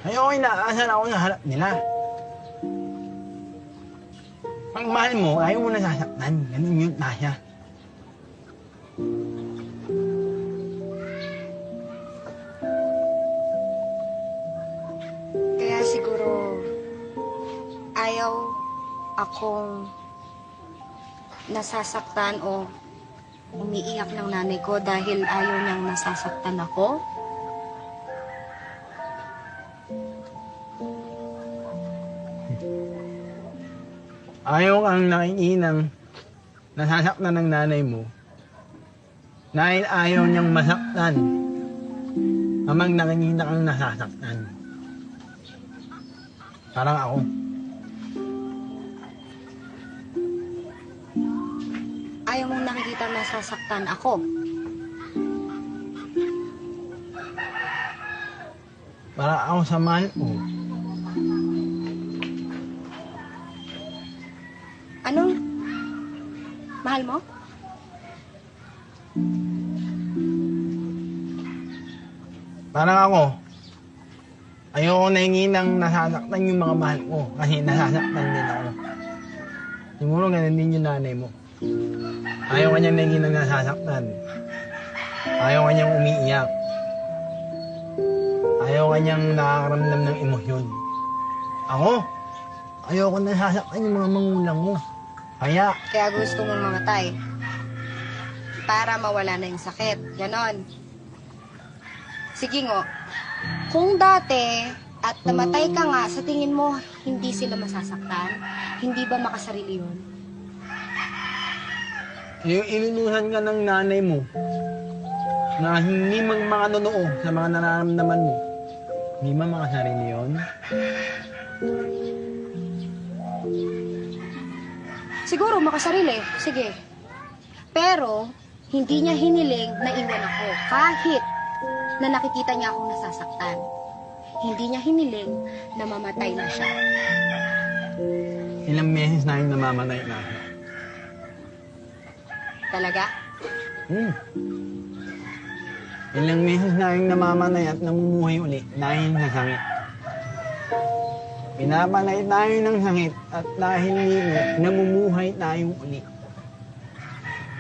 Ayoko inaasahan ako sa harap nila. Pag mahal mo, ayaw mo nasasaktan. Ganun yung tasya. Kaya siguro, ayaw akong nasasaktan o umiiyak ng nanay ko dahil ayaw niyang nasasaktan ako. Ayaw kang nakikinang nasasaktan ng nanay mo dahil ayaw niyang masaktan amang nakikita kang nasasaktan. Parang ako. Ayaw mong nakikita nasasaktan ako. Parang ako sa mahal ko. Anong? Mahal mo? Parang ako. Ayoko nahinginang nasasaktan yung mga mahal ko kasi nasasaktan din ako. Siguro ganun din yung nanay mo. Ayaw ka niyang nahinginang nasasaktan. Ayaw ka niyang umiiyak. Ayaw ka niyang nakakaramdam ng emosyon. Ako? Ayaw ko nasasaktan yung mga mangulang mo. Kaya gusto mong mamatay. Para mawala na yung sakit. Ganon. Sige ngo. Kung dati at namatay ka nga, sa tingin mo, hindi sila masasaktan? Hindi ba makasarili yun? yung ilinusan ka ng nanay mo na hindi makanunoo sa mga nararamdaman mo, hindi ba makasarili yun? Siguro makasarili, sige. Pero, hindi niya hiniling na iwan ako kahit na nakikita niya akong nasasaktan. Hindi niya hiniling na mamatay na siya. Ilang beses na yung namamatay na ako. Talaga? Ilang meses na yung namamanay at namumuhay uli dahil sa sakit. Pinapanay tayo ng sakit at dahil dito, namumuhay tayo uli.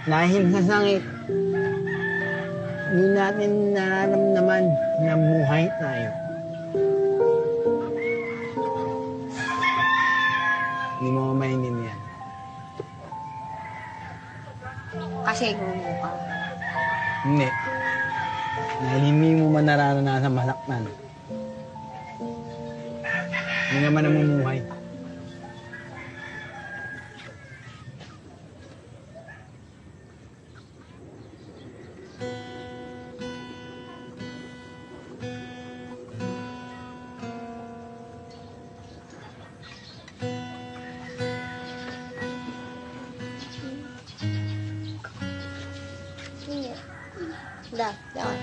Dahil sa sakit, hindi natin nararamdaman na buhay tayo. Hindi mo maintindihan. Kasi gumo ka. Hindi. Dahil hindi mo man nararanasan masaktan. Hindi naman namumuhay. Da, jangan.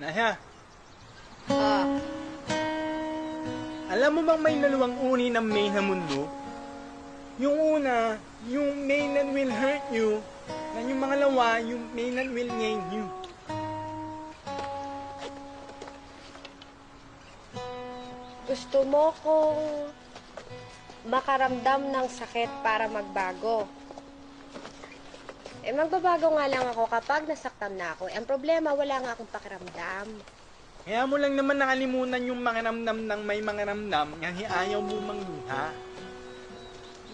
Naya. Alam mo bang may dalawang uri ng May sa mundo? Yung una, yung May that will hurt you, na yung pangalawa, yung May that will gain you. Gusto mo kong makaramdam ng sakit para magbago. Magbabago nga lang ako kapag nasaktan na ako. Ang problema, wala nga akong pakiramdam. Kaya mo lang naman nakalimutan yung mangaramdam ng may mangaramdam kasi ayaw mo mangluha.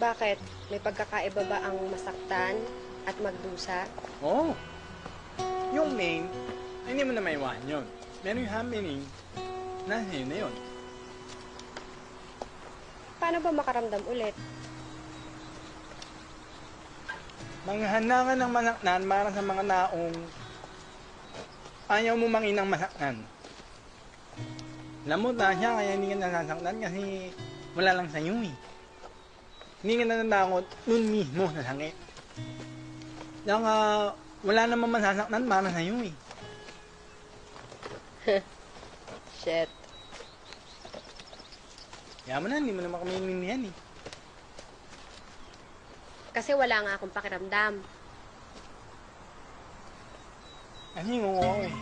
Bakit? May pagkakaiba ba ang masaktan at magdusa? Oo. Yung main, hindi mo na maiwahan yun. Pero yung happening, nasa yun na yun. Paano ba makaramdam ulit? Manghanangan ng masaktan para sa mga taong ayaw mo manginang masaktan. Alam mo, Tasha, kaya hindi ka nasasaktan kasi wala lang sa'yo eh. Hindi ka natatakot nun mismo sa sakit. Saka wala namang masasaktan para sa'yo eh. Shit. Kaya mo na, hindi mo naman kami inindihan eh. Kasi wala nga akong pakiramdam. Kasi oo eh.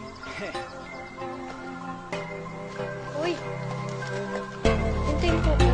Uy! Hintayin ko ka.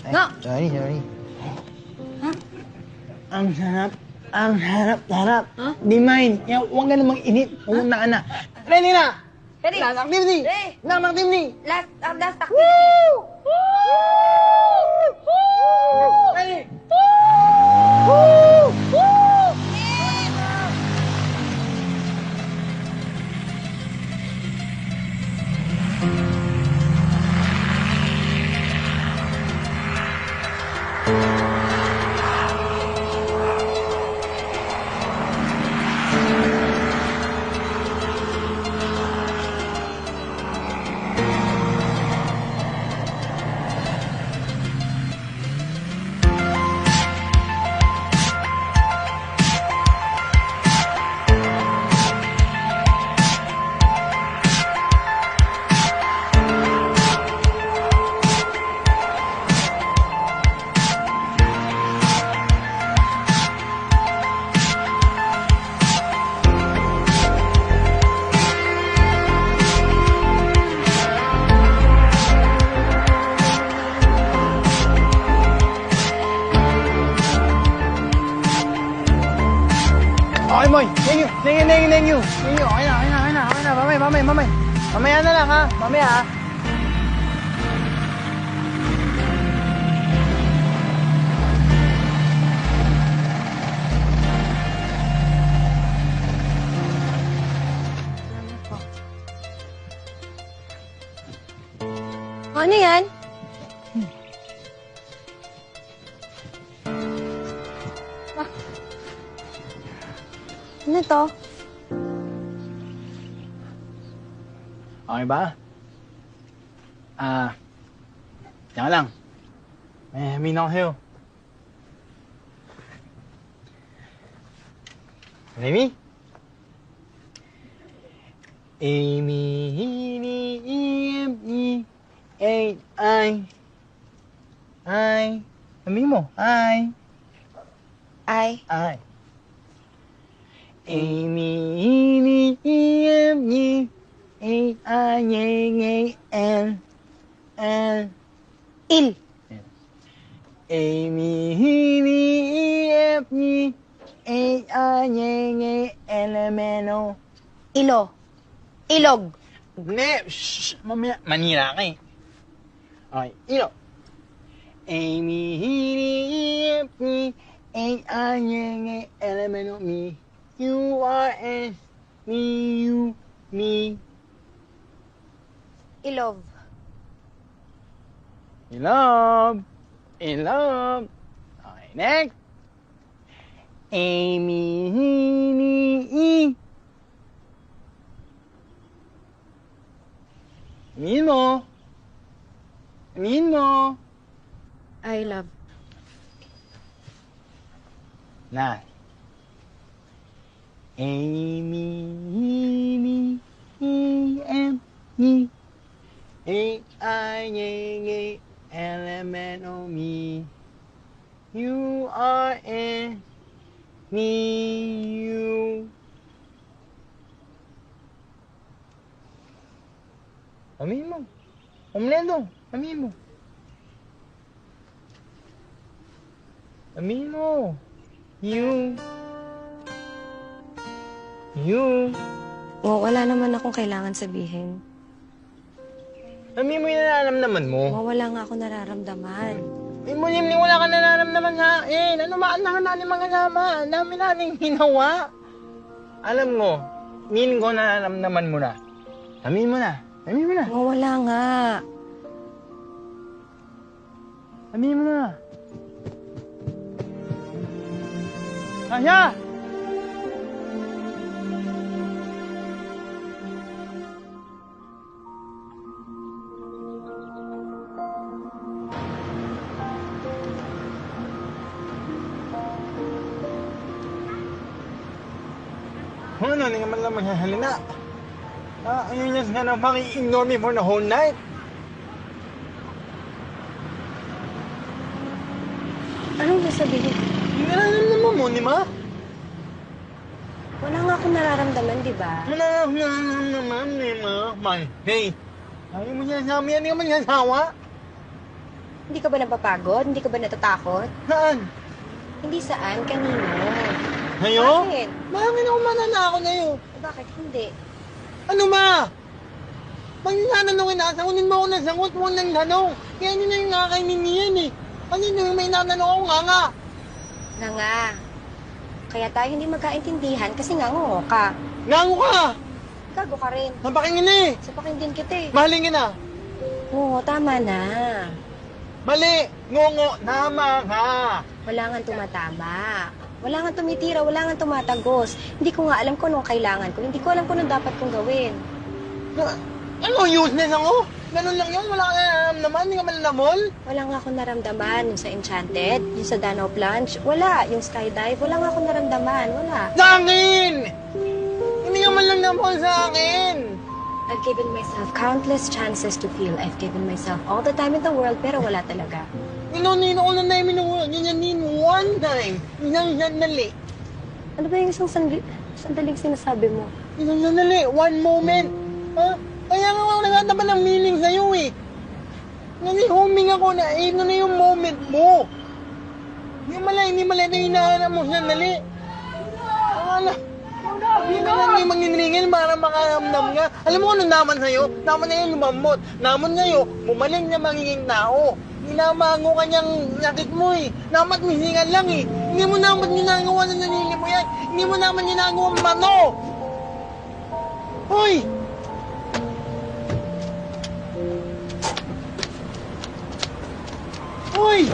No! Sorry. Ang sarap. Sarap. Huh? Di mind. Kaya huwag ka namang init. Pumunta ka na. Ready na! Ready? Last activity! Ready? Last activity! Last activity. Ready! Okay, Moy. Thank you. Thank you. Okay na. Mamay. Mamaya na lang, ha? Mamaya, ha? Ano yan? Ano to? Okay ba? Teka lang. May hamin ako sa'yo. Amy? Amy, Hini, E-M-E, I. Hamin mo. I. Amy, Hini, E-M-E, A-I-N-N-L. Il. Amy, Hini, E-F-E, A-I-N-N-L-M-N-O. Ilo. Ilog. Hindi, shh, mamaya, manira ka eh. Okay, ilo. Amy, Hini, E-F-E, A-I-N-N-L-M-N-O, me. U-R-S, me, you, me. Ilov. Ilove. Okay, next. Amy, Hini, E. Amin mo. I love. Na. Amy, Hini, E-M-E, A-I-N-N-L-M-N-O, me. U-R-N, me, you. Amin mo. Omlendo. Amin mo. Amin mo. You. Oh, wala naman akong kailangan sabihin. Amin mo yung nararamdaman mo. Oh, wala nga akong nararamdaman. Wala ka nararamdaman sa akin. Ano ba? Ang natin mga kasama. Ang dami nating ginawa. Alam mo, meaning ko nararamdaman mo na. Amin mo na. Oh, wala nga. Amin mo na. Tasha! Ano, hindi naman lang maghahalina. Ayun just gonna fucking ignore me for the whole night. Anong sasabihin? Hindi nararamdaman mo, di ba? Wala nga akong nararamdaman, di ba? Wala nararamdaman, di ba? Hey, ayaw mo sinasabi yan, hindi ka man sinasawa? Hindi ka ba napapagod? Hindi ka ba natatakot? Saan? Hindi saan, kanino. Ngayon? Bakit? Bakit ako mananakot ngayon? Bakit hindi? Ano ba? Pag nananongin na, sangunin mo ako ng sangot, huwag nang tanong. Kaya yun na yung nakakainin niyan eh. Kanino yung may nananong ako nga. Nga. Kaya tayo hindi magkaintindihan kasi ngango ka. Ngango ka? Gago ka rin. Napakingin eh. Sapakin din kita eh. Mahalingin na. Oo, tama na. Mali. Ngongo. Tama ka. Wala nga tumatama. Wala nga tumitira, wala nga tumatagos. Hindi ko nga alam kung anong kailangan ko. Hindi ko alam kung anong dapat kong gawin. Ano, useless ako? Ganun lang yun? Wala ka naman? Hindi ka malamol? Wala nga akong naramdaman. Yung sa Enchanted, yung sa Danaw Plunge, wala. Yung skydive, wala nga akong naramdaman. Wala. Sa akin! Hindi ka man lang namol sa akin! I've given myself countless chances to feel. I've given myself all the time in the world, pero wala talaga. Ninonino ko lang na yung minunin one time. Isang sandali. Ano ba yung isang sandaling sinasabi mo? Isang sandali. One moment. Ha? Kaya nga ako nagtatapan ng meaning sa'yo eh. Nag-homing ako na ito na yung moment mo. Hindi mali na hinahanap mo sandali. Hindi ka lang yung manginringin para makaramdam nga. Alam mo ano naman sa'yo? Naman na yun lumambot. Naman ngayon, mumaling na magiging tao. Minamango ka niyang nakit mo eh. Namat misingan lang eh. Hindi mo naman ginagawa na nanili mo yan. Hindi mo naman ginagawa mano. Hoy! Hoy!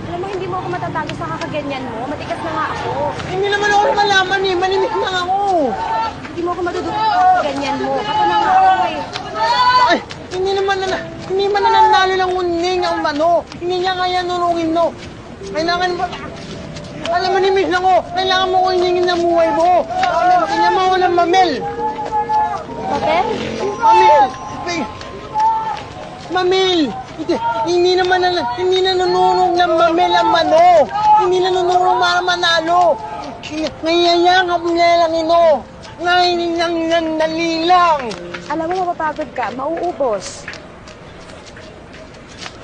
Alam mo, hindi mo ako matatago sa kakaganyan mo. Matigas na nga ako. Hindi naman ako malaman eh. Malimit lang ako. Hindi mo ako madudukot sa kakaganyan mo. Kato na nga ako eh. Ay, hindi man nananalo ng uning ang mano. Hindi niya kaya nunungin no. Kailangan ba? Alam mo, nimis lang ko. Kailangan mo kuningin ng buhay mo. Kanya mo ako ng mamel. Papel? Mamel! Mamel! Hindi nanununog ng mamel ang mano. Hindi nanununog para manalo. Ngayayakap niya lang ino. Ngayon lang nandali lang. Alam mo, mapapagod ka. Mauubos.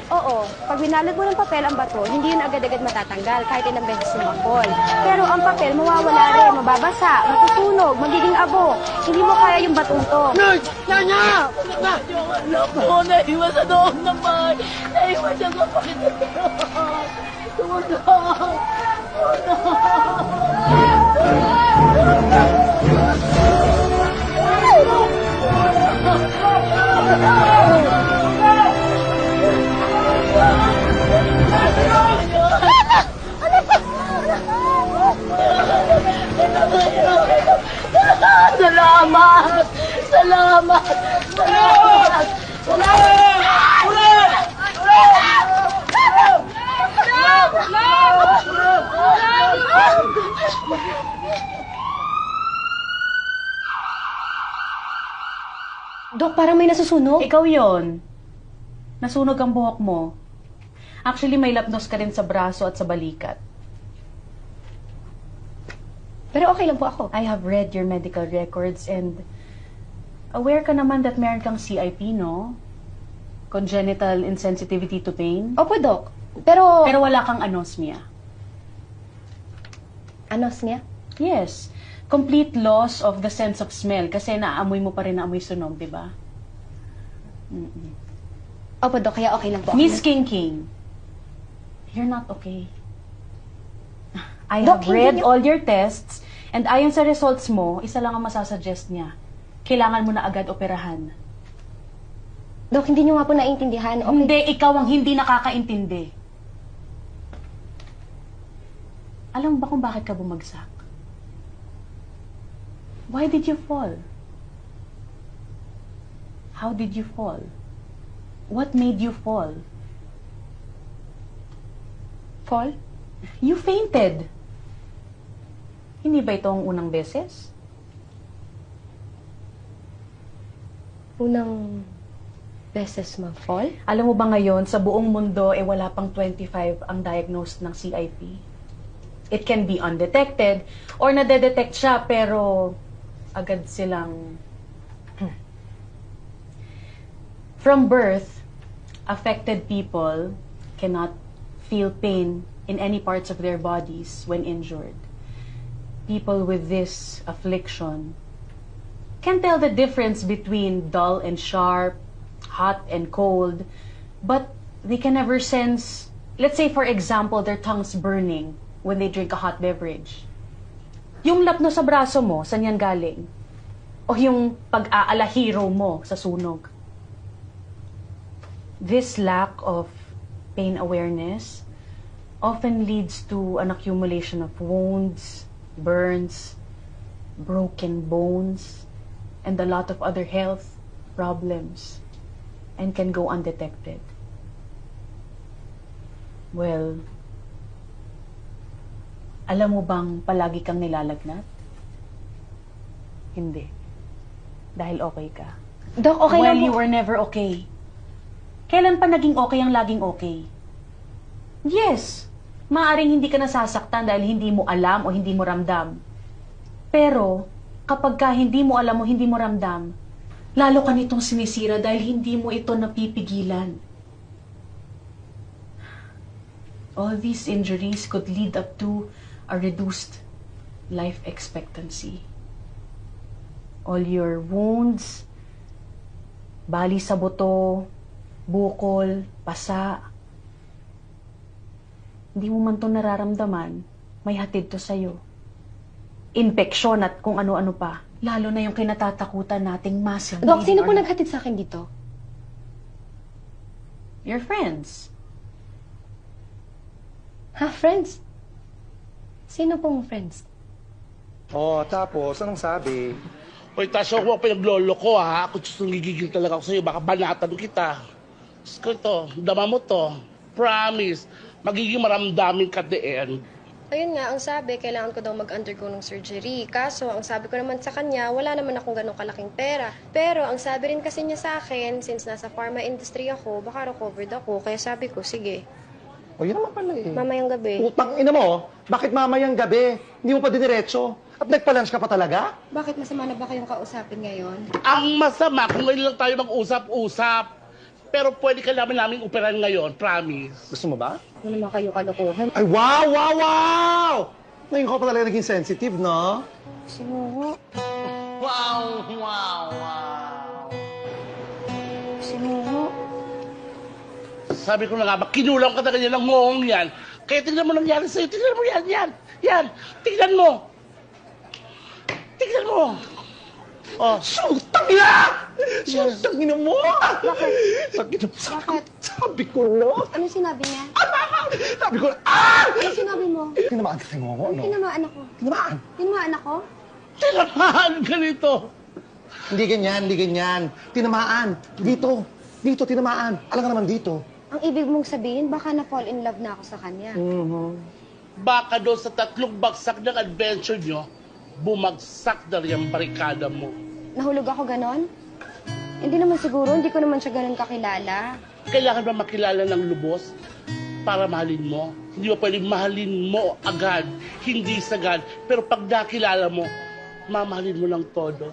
Oo, pag binalot mo ng papel ang bato, hindi yun agad-agad matatanggal kahit ilang beses sumakol. Pero ang papel mawawala rin, mababasa, matutunog, magiging abo. Hindi mo kaya yung batong to. Nanya! Alam mo, naiwan sa loob ng bahay. Naiwan siya sa pakita. Tulong! Salamat! Salamat! Salamat! Dok, parang may nasusunog. Ikaw yon. Nasunog ang buhok mo. Actually, may lapnos ka rin sa braso at sa balikat. Pero okay lang po ako. I have read your medical records and aware ka naman that meron kang CIP, no? Congenital insensitivity to pain. Opo, Dok. Pero wala kang anosmia. Anosmia? Yes. Complete loss of the sense of smell kasi naamoy mo pa rin na amoy sunog, di ba? Opo, Dok. Kaya okay lang po ako. Miss King King, you're not okay. I Doc, have read hindi niyo- all your tests and ayon sa results mo, isa lang ang masasuggest niya. Kailangan mo na agad operahan. Dok, hindi niyo nga po naiintindihan. Okay. Hindi, ikaw ang hindi nakakaintindi. Alam mo ba kung bakit ka bumagsak? Why did you fall? How did you fall? What made you fall? Fall? You fainted. Hindi ba ito ang unang beses? Unang beses mag-fall? Alam mo ba ngayon, sa buong mundo, wala pang 25 ang diagnosed ng CIP. It can be undetected or nadedetect siya pero agad silang... From birth, affected people cannot feel pain in any parts of their bodies when injured. People with this affliction can tell the difference between dull and sharp, hot and cold, but they can never sense, let's say for example, their tongues burning when they drink a hot beverage. Yung lapno sa braso mo, saan yan galing? O yung pag-aalahiro mo sa sunog? This lack of pain awareness often leads to an accumulation of wounds, burns, broken bones, and a lot of other health problems, and can go undetected. Well, alam mo bang palagi kang nilalagnat? Hindi. Dahil okay ka. Dok, okay Well, lang you po. were never okay. Kailan pa naging okay ang laging okay? Yes, maaring hindi ka nasasaktan dahil hindi mo alam o hindi mo ramdam. Pero, kapag ka hindi mo alam o hindi mo ramdam, lalo ka nitong sinisira dahil hindi mo ito napipigilan. All these injuries could lead up to a reduced life expectancy. All your wounds, bali sa buto, bukol, pasa. Hindi mo man to nararamdaman, may hatid to sa'yo. Infeksyon at kung ano-ano pa. Lalo na yung kinatatakutan nating muscle. Dok, sino po naghatid sa akin dito? Your friends. Ha, friends? Sino pong friends? Oh, tapos, anong sabi? Hoy, Tasha, huwag pinaglolo ko, ha? Ako gigigil talaga ako sa'yo. Baka banatan kita. Diyos to, dama mo to. Promise. Magiging maramdamin ka at the end. Ayun nga, ang sabi, kailangan ko daw mag-undergo ng surgery. Kaso, ang sabi ko naman sa kanya, wala naman akong ganong kalaking pera. Pero, ang sabi rin kasi niya sa akin, since nasa pharma industry ako, baka recovered ako. Kaya sabi ko, sige, O, yun naman pala eh. mamayang gabi. Utang ina mo, bakit mamayang gabi? Hindi mo pa diniretso? At nagpa-lunch ka pa talaga? Bakit masama na ba kayong kausapin ngayon? Ang masama, kung ngayon lang tayo mag-usap-usap. Pero pwede ka namin operan ngayon, promise. Gusto mo ba? Ano naman kayo kalokohan? Ay, wow, wow, wow! Ngayon ko pa talaga naging sensitive, no? Sinuho. Wow, wow, wow. Sinuho. Sabi ko na nga ba, kinulang ka na ganyan ng moong yan. Kaya tingnan mo nangyari sa'yo. Tingnan mo yan, yan. Yan. Tingnan mo. Tingnan mo. Oh. Sutang ina! Sutang ina mo! Bakit? Bakit? Sabi ko na. Ano sinabi niya? Sabi ko na. Ah! Ano sinabi mo? Tinamaan ka sa ngongo, no? Tinamaan ako. Tinamaan. Tinamaan ako? Tinamaan ka nito. Hindi ganyan, hindi ganyan. Tinamaan. Dito. Dito, tinamaan. Alam ka naman dito. Ang ibig mong sabihin, baka na-fall in love na ako sa kanya. Baka doon sa 3 bagsak ng adventure nyo, bumagsak na rin ang barikada mo. Nahulog ako ganon? Hindi naman siguro, hindi ko naman siya ganon kakilala. Kailangan ba makilala ng lubos para mahalin mo? Hindi ba pwedeng mahalin mo agad, hindi sagad, pero pag nakilala mo, mamahalin mo ng todo.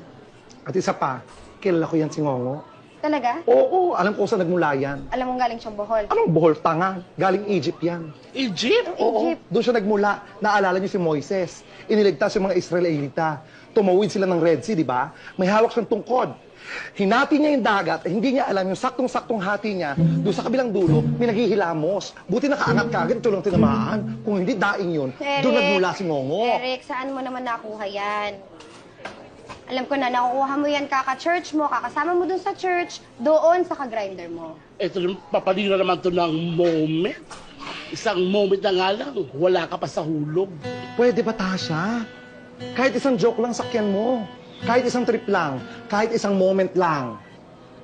At isa pa, kilala ko yan si Ngongo. Talaga? Oo, alam ko saan nagmula yan. Alam mong galing siyang Bohol. Anong Bohol tanga? Galing Egypt yan. Egypt? Oo, doon siya nagmula. Naalala niyo si Moises. Iniligtas yung mga Israelita. Tumawid sila ng Red Sea, di ba? May hawak siyang tungkod. Hinati niya yung dagat, eh, hindi niya alam yung saktong-saktong hati niya, doon sa kabilang dulo, may naghihilamos. Buti nakaangat ka agad, ito lang tinamaan. Kung hindi daing yun, doon nagmula si Ngongo. Eric, saan mo naman nakuha yan? Alam ko na, nakukuha mo yan kaka-church mo, kakasama mo dun sa church, doon sa ka-grinder mo. Ito, papalira naman to ng moment. Isang moment na nga lang, wala ka pa sa hulog. Pwede ba, Tasha? Kahit isang joke lang sakyan mo. Kahit isang trip lang. Kahit isang moment lang.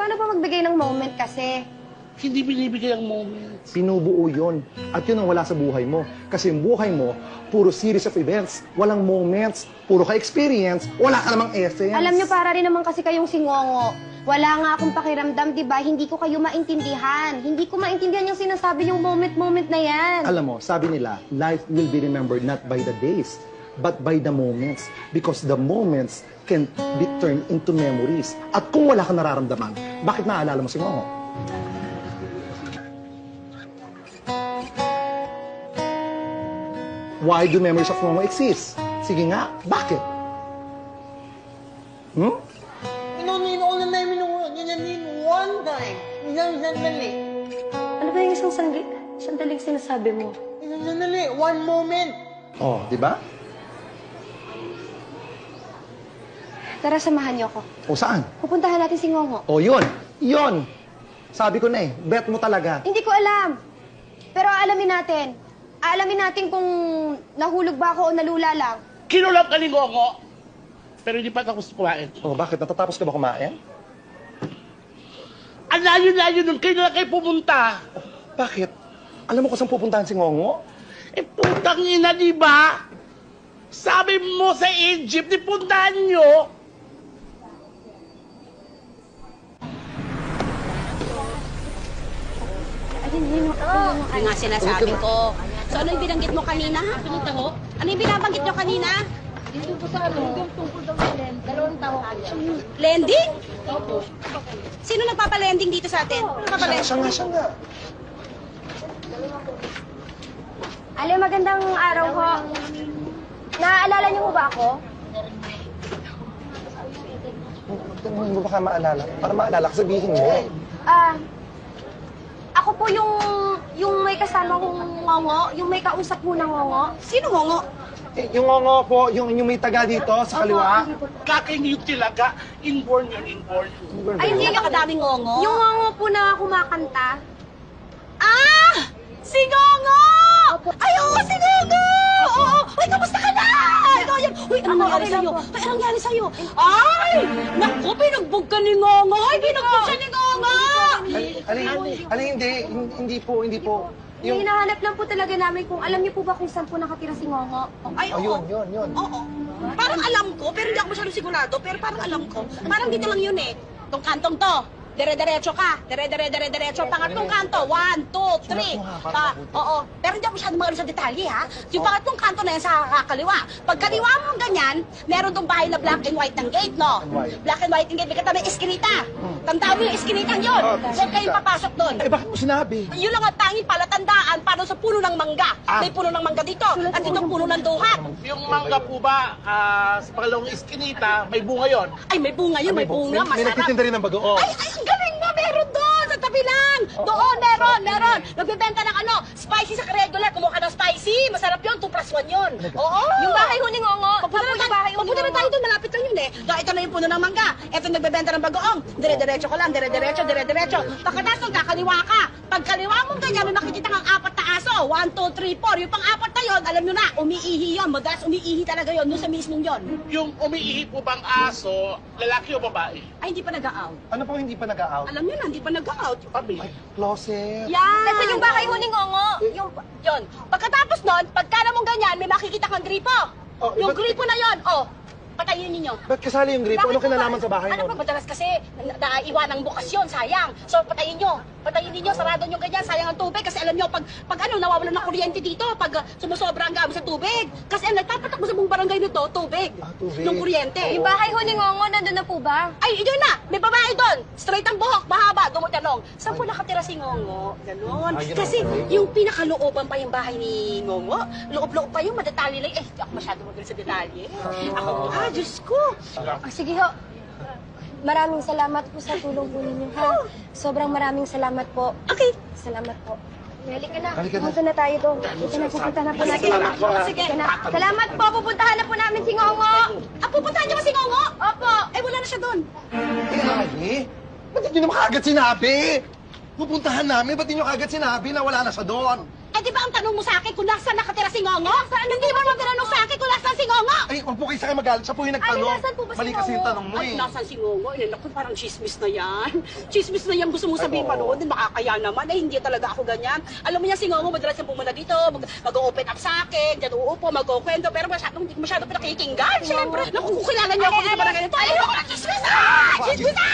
Paano pa magbigay ng moment kasi? Hindi binibigay ang moment. Pinubuo yun. At yun ang wala sa buhay mo. Kasi yung buhay mo, puro series of events. Walang moments. Puro ka-experience. Wala ka namang essence. Alam nyo, para rin naman kasi kayong singongo. Wala nga akong pakiramdam, di ba? Hindi ko kayo maintindihan. Hindi ko maintindihan yung sinasabi yung moment-moment na yan. Alam mo, sabi nila, life will be remembered not by the days, but by the moments. Because the moments can be turned into memories. At kung wala ka nararamdaman, bakit naaalala mo si Ngongo? Why do memories of Ngongo exist? Sige nga, bakit? Hmm? Inunino ko na namin one time. Isang sandali. Ano ba yung isang sandaling sinasabi mo? Isang sandali. One moment. Oh, di ba? Tara, samahan niyo ako. O saan? Pupuntahan natin si Ngongo. O yun, yun. Sabi ko na eh, bet mo talaga. Hindi ko alam. Pero alamin natin. Alamin natin kung nahulog ba ako o nalula lang. Kinulang ka ni Ngongo, pero hindi pa tapos kumain. Oh, bakit? Natatapos ka ba kumain? Ang layo-layo nun, kayo na lang kayo pumunta. Bakit? Alam mo kung saan pupuntahan si Ngongo? Eh, putang ina, di ba? Sabi mo sa Egypt, di puntahan nyo. Yung nga sinasabi ko. So ano yung binanggit mo kanina? Ano yung binabanggit nyo kanina? Dito po sa ano, yung tungkol daw sa dalawang tao. Lending? Sino nagpapalending dito sa atin? Siya nga. Ale, magandang araw ho. Naaalala niyo mo ba ako? Hindi mo baka maalala? Para maalala ka, sabihin mo. Ako po yung may kasama kong ngongo, yung may kausap mo ng ngongo. Sino ngongo? Yung ngongo po, yung may taga dito sa kaliwa. Kakainig talaga. Inborn yun, inborn. Ay, hindi yung Kadaming ngongo? Yung ngongo po na kumakanta. Ah! Si Ngongo! Ay, oo, si Ngongo! Oo! Uy, kamusta ka na? Ikaw yan. Uy, anong nangyari sa'yo? Ay, anong nangyari sa'yo? Ay! Naku, binugbog ka ni Ngongo! Ay, binugbog siya ni Ngongo! Hindi po. Yung hinahanap lang po talaga namin kung alam niyo po ba kung saan po nakatira si Ngongo. Ay, oo. Yun. Oo. Parang alam ko, pero hindi ako masyadong sigurado. Pero parang alam ko. Parang dito lang yun eh. Itong kantong to. Dire-diretso ka. Dire-diretso. Pangatlong kanto. 1, 2, 3. Oo. Pero hindi ako masyadong magano sa detalye, ha? Yung pangatlong kanto na yan sa kaliwa. Pag kaliwa mo ganyan, meron tong bahay na black and white ng gate, no? Black and white ng gate. May katabi eskinita. Tandaan mo yung eskinitang yun. Huwag kayong papasok doon. Eh, bakit mo sinabi? Yun lang ang tanging palatandaan para sa puno ng mangga. May puno ng mangga dito. At itong puno ng duhat. Yung mangga po ba, sa pangalawang iskinita, may bunga yon? Ay, may bunga yun. May bunga. May Masarap. nagtitinda rin ng bagoong. Ay, ang galing mo! Meron doon! Sa tabi lang! Doon, meron! Nagbebenta ng spicy sa regular. Kumuha ka ng spicy. Masarap yun. 2+1 yun. Oo! Yung bahay ho ni Ngongo. Papunta na tayo doon. Malapit lang yun eh. Ito na yung puno ng mangga. Ito nagbebenta ng bagoong. Dire-diretso ka lang. Dire-diretso. Pagkatapos doon, kakaliwa ka. Pag kaliwa mo ganyan, may makikita kang 4 na aso. 1, 2, 3, 4. Yung pang-4 na yun, alam nyo na, umiihi yun. Madalas umiihi talaga yun. Doon sa mismong yun. Yung umiihi po bang aso, lalaki o babae? Ay, hindi pa nag-out. Ano pong hindi pa nag-out? Alam nyo na, hindi pa nag-out. Pabi. Closet. Yan! Kasi yung bahay ho ni Ngongo. Yun. Pagkatapos nun, pagka mong ganyan, may makikita kang gripo. Oh, Yung ba't- gripo na yun, patayin ninyo. Ba't kasali yung gripo? Anong kinalaman sa bahay Ano nun? ba, madalas kasi naiwan ng bukas yun, sayang. So, patayin nyo. Patayin ninyo, sarado nyo ganyan, sayang ang tubig. Kasi alam nyo, pag nawawalan ng kuryente dito, pag sumusobra ang gamit sa tubig. Kasi ang nagtapatak mo sa buong barangay nito, tubig. Tubig. Yung kuryente. Yung bahay ho ni Ngongo, nandun na po ba? Ay, yun na! May babae doon! Straight ang buhok, mahaba, dumutanong. Saan po nakatira si Ngongo? Ganon. Ay, yun Kasi ang- yung pinakalooban pa yung bahay ni Ngongo, loob-loob pa yung madetalye lang. Eh, hindi ako masyado magaling sa detalye. Ako, Diyos ko! Sige ho. Maraming salamat po sa tulong po ninyo, ha? Sobrang maraming salamat po. Okay. Salamat po. Halika na. Halika na. Pupunta na tayo doon. Pupunta na po natin. Sige. Sige na. Salamat po. Pupuntahan na po namin si Ngongo. Pupuntahan niyo ba si Ngongo? Opo. Eh, wala na siya doon. Ba't hindi nyo kaagad sinabi? Pupuntahan namin, ba't hindi nyo kaagad sinabi na wala na siya doon? Eh, di ba ang tanong mo sa akin kung nasaan nakatira si Ngongo? Hindi mo naman tinanong sa akin kung nasaan si Ngongo? Ay, huwag po kayo sa kayo magalit. Siya po yung nagtanong. Ay, nasaan po ba si Mali kasi yung Ngongo? tanong mo Ay, eh. nasaan si Ngongo? Eh, naku, parang chismis na yan. Chismis na yan. Gusto mong sabihin pa noon, makakaya naman. Eh, hindi talaga ako ganyan. Alam mo yan, si Ngongo, madalas yung pumunta dito, mag-open up sa akin, dyan uupo, mag-kwento, pero hindi ko masyado pinakikinggan. Siyempre, naku, kung kilala niyo ako sa barangay nito, ayoko na chismis na! Chismis na!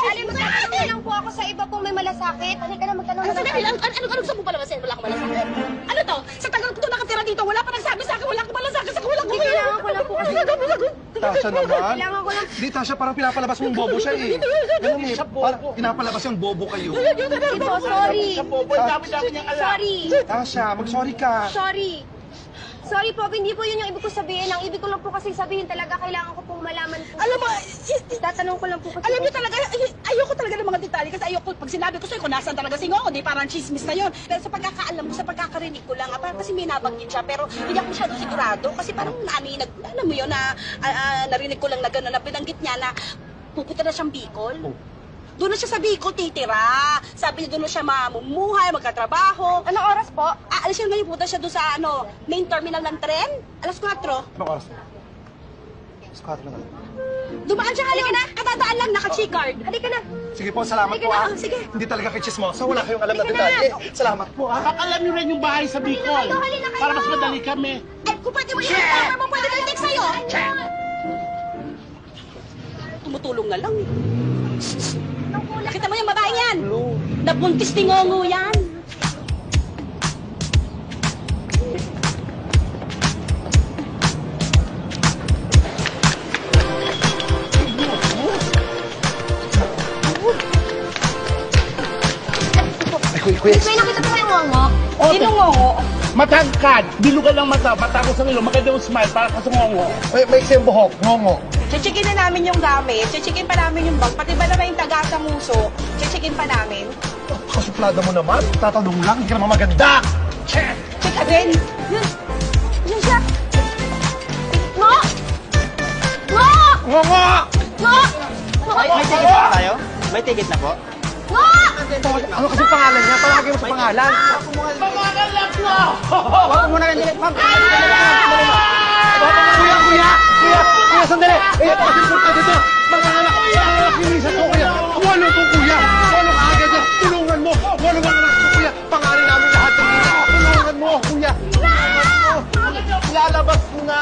Alim lang po ako sa iba pong may malasakit. Halika na, magtanong na Sandali lang, anong sabi mo pala kasi wala akong malasakit? Ano to? Sa tagal ko nakatira dito, wala pa nagsabi sa akin, wala akong malasakit, sa wala akong Kailangan ko lang po kasi. Tasha naman. Kailangan ko lang. Di, Tasha, parang pinapalabas mong bobo siya eh. Ganun eh. Parang pinapalabas yung bobo kayo. Ito, sorry. Sa bobo, dami-dami niyang alam. Sorry. Tasha, mag-sorry ka. Sorry. Sorry po, hindi po yun yung ibig ko sabihin. Ang ibig ko lang po kasi sabihin talaga, kailangan ko pong malaman po. Alam mo, tatanong ko lang po kasi. alam niyo talaga, ayoko talaga ng mga detalye kasi ayoko, pag sinabi ko sa'yo kung nasaan talaga si Ngongo, di parang chismis na yun. Pero sa pagkakaalam ko, sa pagkakarinig ko lang, parang kasi may nabanggit siya, pero hindi ako masyado sigurado kasi parang alam mo yun, narinig ko lang na gano'n, na binanggit niya na pupunta na siyang Bicol. Doon na siya sa Bicol titira. Sabi niya doon na siya mamumuhay, magkatrabaho. Anong oras po? Alas siya ngayon, punta siya doon sa main terminal ng tren. Alas 4. Anong oras na? Squat na. Dumaan siya, halika na. Katadaan lang, naka-check card. Halika na. Sige po, salamat po ah. Sige. Hindi talaga kay Chismosa. Wala kayong alam na detalye. Salamat po ah. Baka alam niyo rin yung bahay sa Bicol. Para mas madali kami. Eh, kung pwede mo yung camera mo, pwede na i-text sa'yo. Tumutulong na lang. Nakita mo yung babae yan? Nabuntis ni Ngongo yan. Ay, kuya. May nakita po kayong Ngongo? Sino Ngongo? Matangkad, bilugan ng mata, matapos ang ilong, maganda yung smile para kasungongo. May isang buhok, ngongo. Chichikin na namin yung gamit, chichikin pa namin yung bag, pati ba naman yung tagasang uso, chichikin pa namin. Kasuplada mo naman. Tatanong lang, hindi ka naman maganda. Chika din! Yun siya! Ngo! Ngo! Ngongo! Ngo! May ticket na po tayo? May ticket na po? Ngo! Ano kasi pangalan niya? Tawagin mo sa pangalan. Pamagal lang po! Huwag mo muna rin direct, ma'am. Kuya, kuya! Kuya! Kuya, sandali! Eh, pasinipot ka dito! Mga anak! Mga anak, hinisan ko, kuya! Walo ko, kuya! Walo ka agad yan! Tulungan mo! Walo mga anak ko, kuya! Pangalan namin lahat ng kita! Tulungan mo, kuya! Tulungan mo! Lalabas mo na!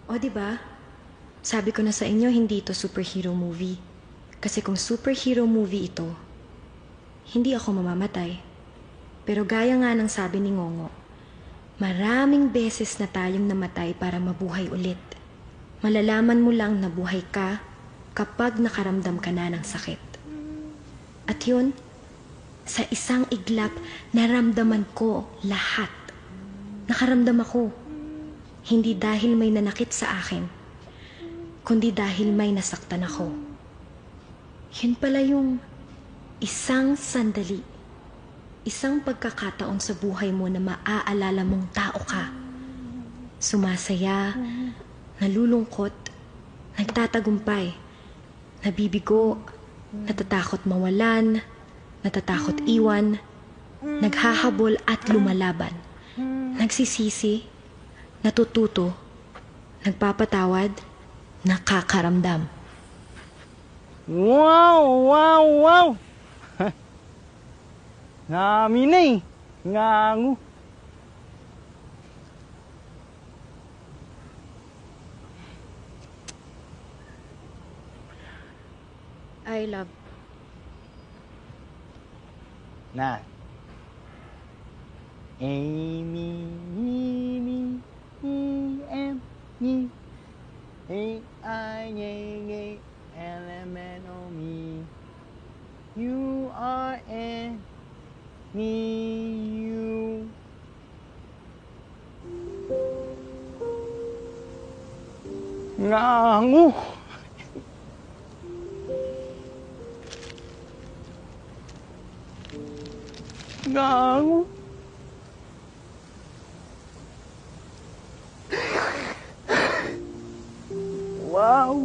O, diba? Sabi ko na sa inyo, hindi ito superhero movie. Kasi kung superhero movie ito, hindi ako mamamatay. Pero gaya nga ng sabi ni Ngongo, maraming beses na tayong namatay para mabuhay ulit. Malalaman mo lang na buhay ka kapag nakaramdam ka na ng sakit. At yun, sa isang iglap, naramdaman ko lahat. Nakaramdam ako. Hindi dahil may nanakit sa akin, kundi dahil may nasaktan ako. Yun pala yung isang sandali, isang pagkakataon sa buhay mo na maaalala mong tao ka. Sumasaya, nalulungkot, nagtatagumpay, nabibigo, natatakot mawalan, natatakot iwan, naghahabol at lumalaban, nagsisisi, natututo, nagpapatawad, nakakaramdam. Wow! Wow! Wow! Namin na eh. Ngango. I love. Na. A, me, me, E, M, me. A, I, A, L, M, N, O, me. You are N, me, you. Ngango. Ngango. Wow.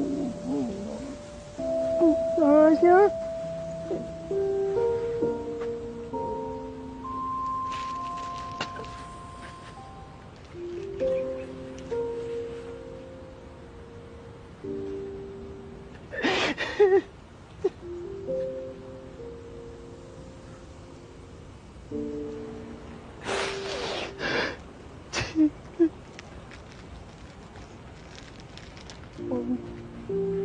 Sasha. Oh.